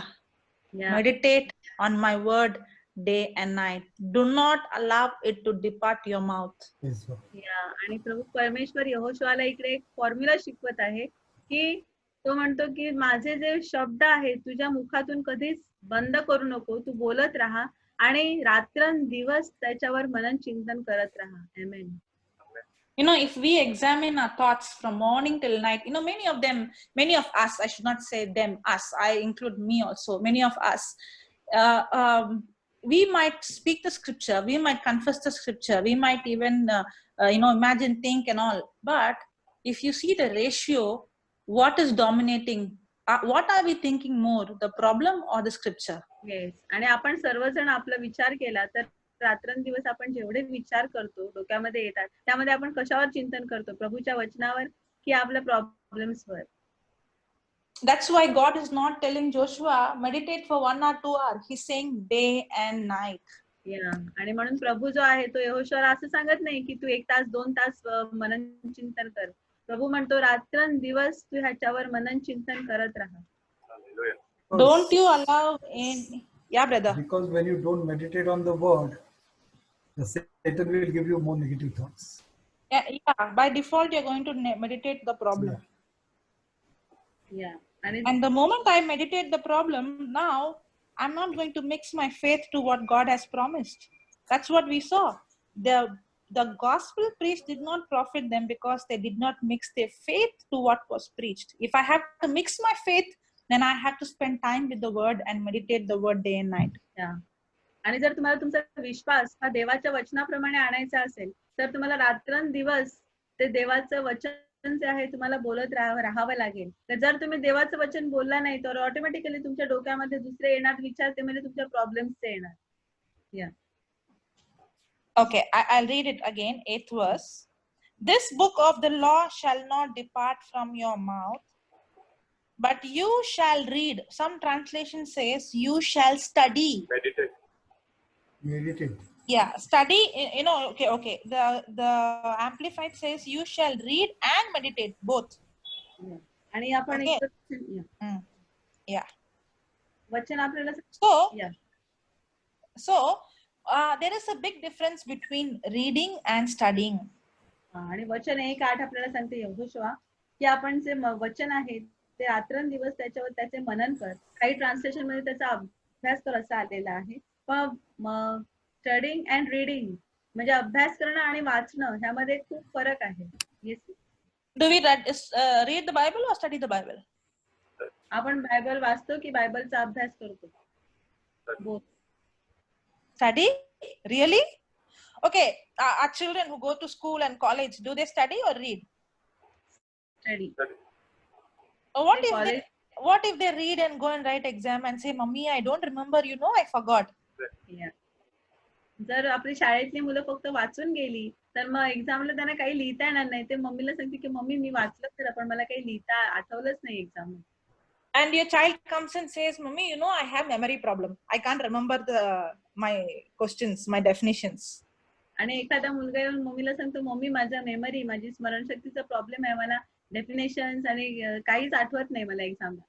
Yeah. Meditate on my word day and night. Do not allow it to depart your mouth. Yes, sir. Yeah. आणि प्रभू परमेश्वर यहोशुआला इकडे एक formula शिकवत आहे की तो म्हणतो की माझे जे शब्द आहेत तुझ्या मुखातून कधीच बंद करू नको, तू बोलत राहा आणि रात्रंदिवस त्याच्यावर मनन चिंतन करत राहा. Amen. You know, if we examine our thoughts from morning till night, you know, many of us, I should not say them, us, I include me also, many of us, we might speak the scripture, we might confess the scripture, we might even, imagine, think and all. But if you see the ratio, what is dominating? What are we thinking more, the problem or the scripture? Yes. आणि आपण सर्वजण आपला विचार केला तर रात्रंदिवस आपण जेवढे विचार करतो डोक्यामध्ये येतात त्यामध्ये आपण कशावर चिंतन करतो, प्रभूच्या वचनावर की आपल्या प्रॉब्लेम्सवर. That's why God is not telling Joshua meditate for 1 or 2 hours. He's saying day and night. Yeah. आणि म्हणून प्रभू जो आहे तो यहोशुआला असं सांगत नाही की तू 1 तास 2 तास मनन चिंतन कर. प्रभू म्हणतो रात्रंदिवस तू ह्याच्यावर मनन चिंतन करत राहा. Hallelujah. Don't you allow in, yeah, brother. Because when you don't meditate on the word, the Satan will give you more negative thoughts. Yeah, by default you're going to meditate the problem. Yeah. आणि And the moment I meditate the problem, now I'm not going to mix my faith to what God has promised. That's what we saw. The gospel preached did not profit them because they did not mix their faith to what was preached. If I have to mix my faith, then I have to spend time with the word and meditate the word day and night. Yeah. आणि जर तुम्हाला तुमचा विश्वास हा देवाच्या वचनाप्रमाणे आणायचा असेल तर तुम्हाला रात्रंदिवस ते देवाचं वचन जे आहे तुम्हाला बोलत राहावं लागेल. तर जर तुम्ही देवाचं वचन बोलला नाही तर ऑटोमॅटिकली तुमच्या डोक्यामध्ये दुसरे येणार विचार ते म्हणजे तुमच्या प्रॉब्लेम्सचे येणार. या. Okay, I'll read it again, 8th verse. This book of the law shall not depart from your mouth, but you shall read. Some translation says you shall study. Meditate. Meditate. Yeah, study, okay. The Amplified says you shall read and meditate both. आणि आपण Okay. एक Yeah. वचन आपल्याला So, Yeah. so there is a big difference between reading and studying. आणि वचन 1:8 आपल्याला सांगते यहोशुआ की आपण जे वचन आहे ते रात्रंदिवस त्याच्यावर त्याचे मनन कर. काही ट्रान्सलेशन मध्ये त्याचा अभ्यास कर असा आलेला आहे. पण स्टडिंग अँड रीडिंग म्हणजे अभ्यास करणं आणि वाचणं ह्यामध्ये खूप फरक आहे. Yes. Do we read the Bible or study the Bible? आपण बायबल वाचतो की बायबलचा अभ्यास करतो? Both. Study? Really? Okay. Our children who go to school and college, do they study or read? Study. What They if they read and go and write exam and say, "Mummy, I don't remember. You know, I forgot." Yeah. जर आपली शाळेतली मुलं फक्त वाचून गेली तर मग एक्झामला त्यांना काही लिहिता येणार नाही. ते मम्मीला सांगते की मम्मी मी वाचलं खरं पण मला काही लिहिता आठवलंच नाही exam. And your child comes and says, "Mummy, you know, I have memory problem. I can't remember my questions, my definitions." आणि एखादा मुलगा येऊन मम्मीला सांगतो मम्मी माझी स्मरणशक्तीचा प्रॉब्लेम आहे, मला डेफिनेशन्स आणि काहीच आठवत नाही मला एक्झामला.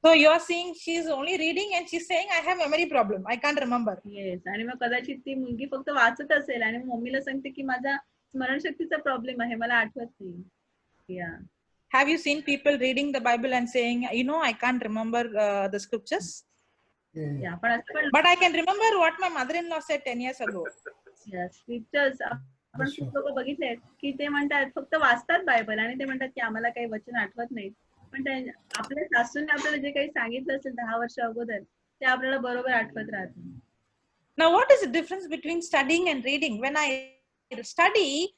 So you are seeing she's only reading and she's saying, "I have memory problem. I can't remember." Yes. आणि मग कदाचित ती मुलगी फक्त वाचत असेल आणि मम्मीला सांगते की माझा स्मरणशक्तीचा प्रॉब्लेम आहे, मला आठवत नाही. या Have you seen people reading the Bible and saying, "You know, I can't remember the scriptures, या पण असं पण but I can remember what my mother-in-law said 10 years ago." Scriptures आपण खूप लोक बघितले की ते म्हणतात फक्त वाचतात बायबल आणि ते म्हणतात की आम्हाला काही वचन आठवत नाही. पण आपल्या सासूने आपल्याला जे काही सांगितलं असेल 10 वर्ष अगोदर ते आपल्याला बरोबर आठवत राहतं. Now, what is the difference between studying and reading? When I study,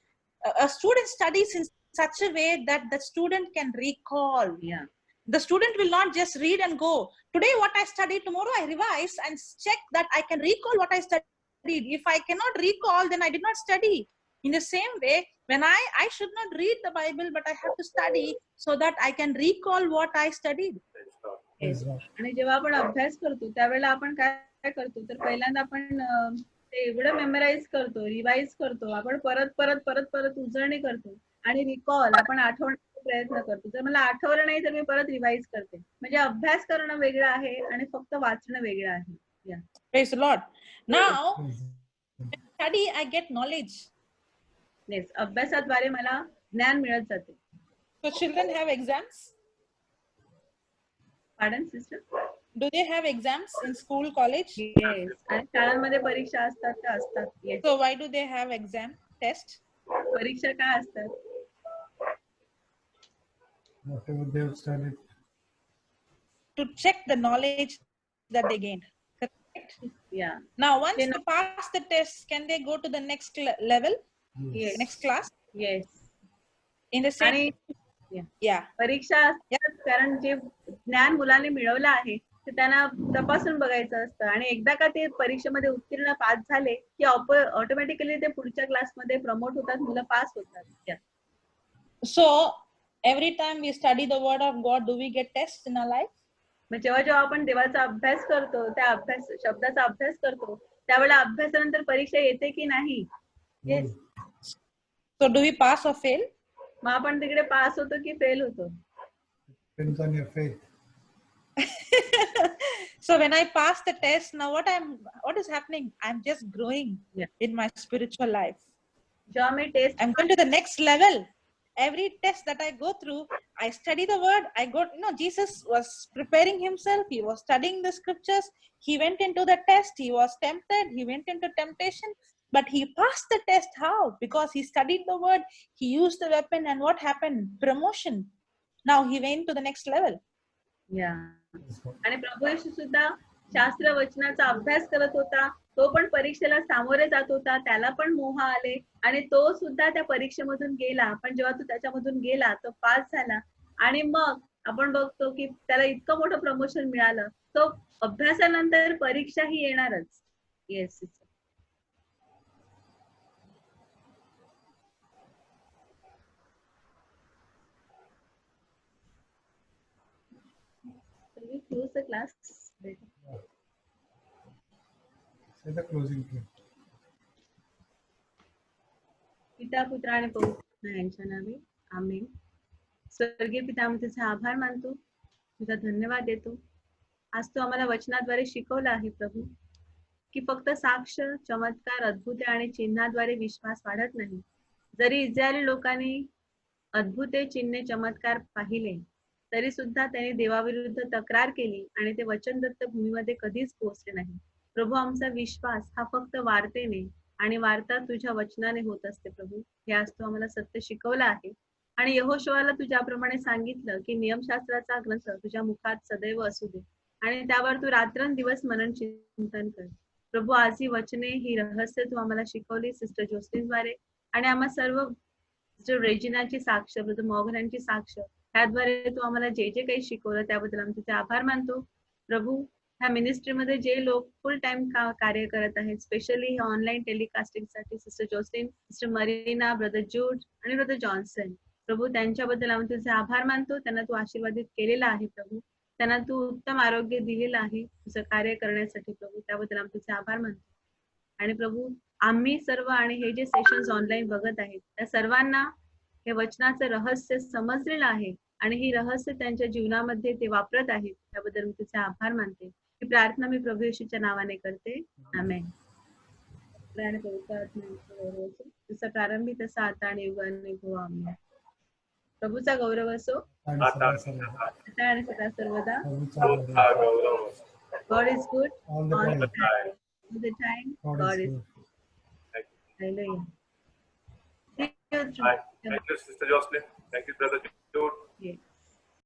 a student studies in such a way that the student can recall. Yeah. The student will not just read and go. Today, what I studied, tomorrow I revise and check that I can recall what I studied. If I cannot recall, then I did not study. In the same way, when I should not read the Bible, but I have to study so that I can recall what I studied. आणि जेव्हा आपण अभ्यास करतो त्यावेळेला आपण काय करतो तर पहिल्यांदा आपण ते एवढं मेमराईज करतो, रिवाइज करतो, आपण परत परत परत परत उजळणी करतो आणि रिकॉल आपण आठवण्याचा प्रयत्न करतो. जर मला आठवलं नाही तर मी परत रिवाइज करते. म्हणजे अभ्यास करणं वेगळं आहे आणि फक्त वाचणं वेगळं आहे. Praise the Lord. Now, study, I get knowledge. Yes. अभ्यासाद्वारे मला ज्ञान मिळत जाते. So children have exams. Pardon, sister? Do they have exams in school, college? Yes. आणि शाळांमध्ये परीक्षा असतात त्या असतात. Yes. So why do they have exam, test? परीक्षा काय असतात? Whatever they have studied. To check the knowledge that they gained. Correct? Yeah. Now, once they pass the test, can they go to the next level? Yes. Next class? Yes. In the same. आणि Yeah. परीक्षा असतात कारण जे ज्ञान मुलाने मिळवलं आहे ते त्यांना तपासून बघायचं असतं आणि एकदा का ते परीक्षेमध्ये उत्तीर्ण पास झाले की ऑटोमॅटिकली ते पुढच्या क्लासमध्ये प्रमोट होतात, मुलं पास होतात. So every time we study the word of God, do we get tests in our life? मग जेव्हा जेव्हा आपण देवाचा अभ्यास करतो, त्या शब्दाचा अभ्यास करतो त्यावेळेला अभ्यासानंतर परीक्षा येते की नाही? Yes. So do we pass or fail? मग आपण तिकडे पास होतो की फेल होतो? Depends on your faith. So when I pass the test, now what is happening? I'm just growing in my spiritual life. जेव्हा मी test I'm going to the next level. Every test that I go through, I study the word. Jesus was preparing himself. He was studying the scriptures. He went into the test. He was tempted. He went into temptation. But he passed the test. How? Because he studied the word. He used the weapon. And what happened? Promotion. Now he went to the next level. Yeah. आणि प्रभू येशू सुद्धा शास्त्र वचनाचा अभ्यास करत होता. तो पण परीक्षेला सामोरे जात होता. त्याला पण मोह आले आणि तो सुद्धा त्या परीक्षेमधून गेला. पण जेव्हा तो त्याच्यामधून गेला तो पास झाला आणि मग आपण बघतो की त्याला इतकं मोठं प्रमोशन मिळालं. तो अभ्यासानंतर परीक्षा ही येणारच. Yes. We close the class. Say the closing prayer. पिता पुत्र आणि पवित्र यांच्या नावे आमेन. स्वर्गीय पिता आम्ही तुझे आभार मानतो, तुझा धन्यवाद देतो. आज तू आम्हाला वचनाद्वारे शिकवलं आहे प्रभू, की फक्त साक्ष, चमत्कार, अद्भुत आणि चिन्हाद्वारे विश्वास वाढत नाही. जरी इस्रायली लोकांनी अद्भुते, चिन्हे, चमत्कार पाहिले, तरी सुद्धा त्यांनी देवाविरुद्ध तक्रार केली आणि ते वचनदत्त भूमीमध्ये कधीच पोहोचले नाही. प्रभू, आमचा विश्वास हा फक्त वार्तेने आणि वार्ता तुझ्या वचनाने होत असते प्रभू. हे आज तू आम्हाला सत्य शिकवलं आहे. आणि यहोशुआला तू ज्याप्रमाणे सांगितलं की नियमशास्त्राचा ग्रंथ तुझ्या मुखात सदैव असू दे आणि त्यावर तू रात्रंदिवस मनन चिंतन कर. प्रभू, आज ही वचने, ही रहस्य तू आम्हाला शिकवली सिस्टर जोसलीनद्वारे आणि आम्हा सर्व सिस्टर रेजिनाची साक्ष, ब्रदर मॉर्गनची साक्ष, त्याद्वारे तू आम्हाला जे जे काही शिकवलं त्याबद्दल आम्ही तुझे आभार मानतो. प्रभू, ह्या मिनिस्ट्रीमध्ये जे लोक फुल टाइम कार्य करत आहेत, स्पेशली ऑनलाईन टेलिकास्टिंगसाठी sister Jocelyn, sister Marina, brother Jude आणि ब्रदर जॉन्सन, प्रभू त्यांच्याबद्दल आम्ही तुझे आभार मानतो. त्यांना तू आशीर्वादित केलेला आहे प्रभू, त्यांना तू उत्तम आरोग्य दिलेलं आहे तुझं कार्य करण्यासाठी प्रभू, त्याबद्दल आम्ही तुझे आभार मानतो. आणि प्रभू, आम्ही सर्व आणि हे जे सेशन्स ऑनलाईन बघत आहेत त्या सर्वांना हे वचनाचं रहस्य समजलेलं आहे आणि ही रहस्य त्यांच्या जीवनामध्ये ते वापरत आहेत, त्याबद्दल मी तुझे आभार मानते. ही प्रार्थना मी प्रभू येशूच्या नावाने करते. आमेन. तुझा प्रारंभी तसा आता आणि युगाने हो. आमेन. प्रभूचा गौरव असो आणि आता सर्व आता आणि सदा सर्वदा. प्रभूचा गौरव. हा गौरव God is good All the all time. the time. All the time God God is is good. Hallelujah. See you. Thank you, Sister Jocelyn. Thank you, Brother Jude. Yes.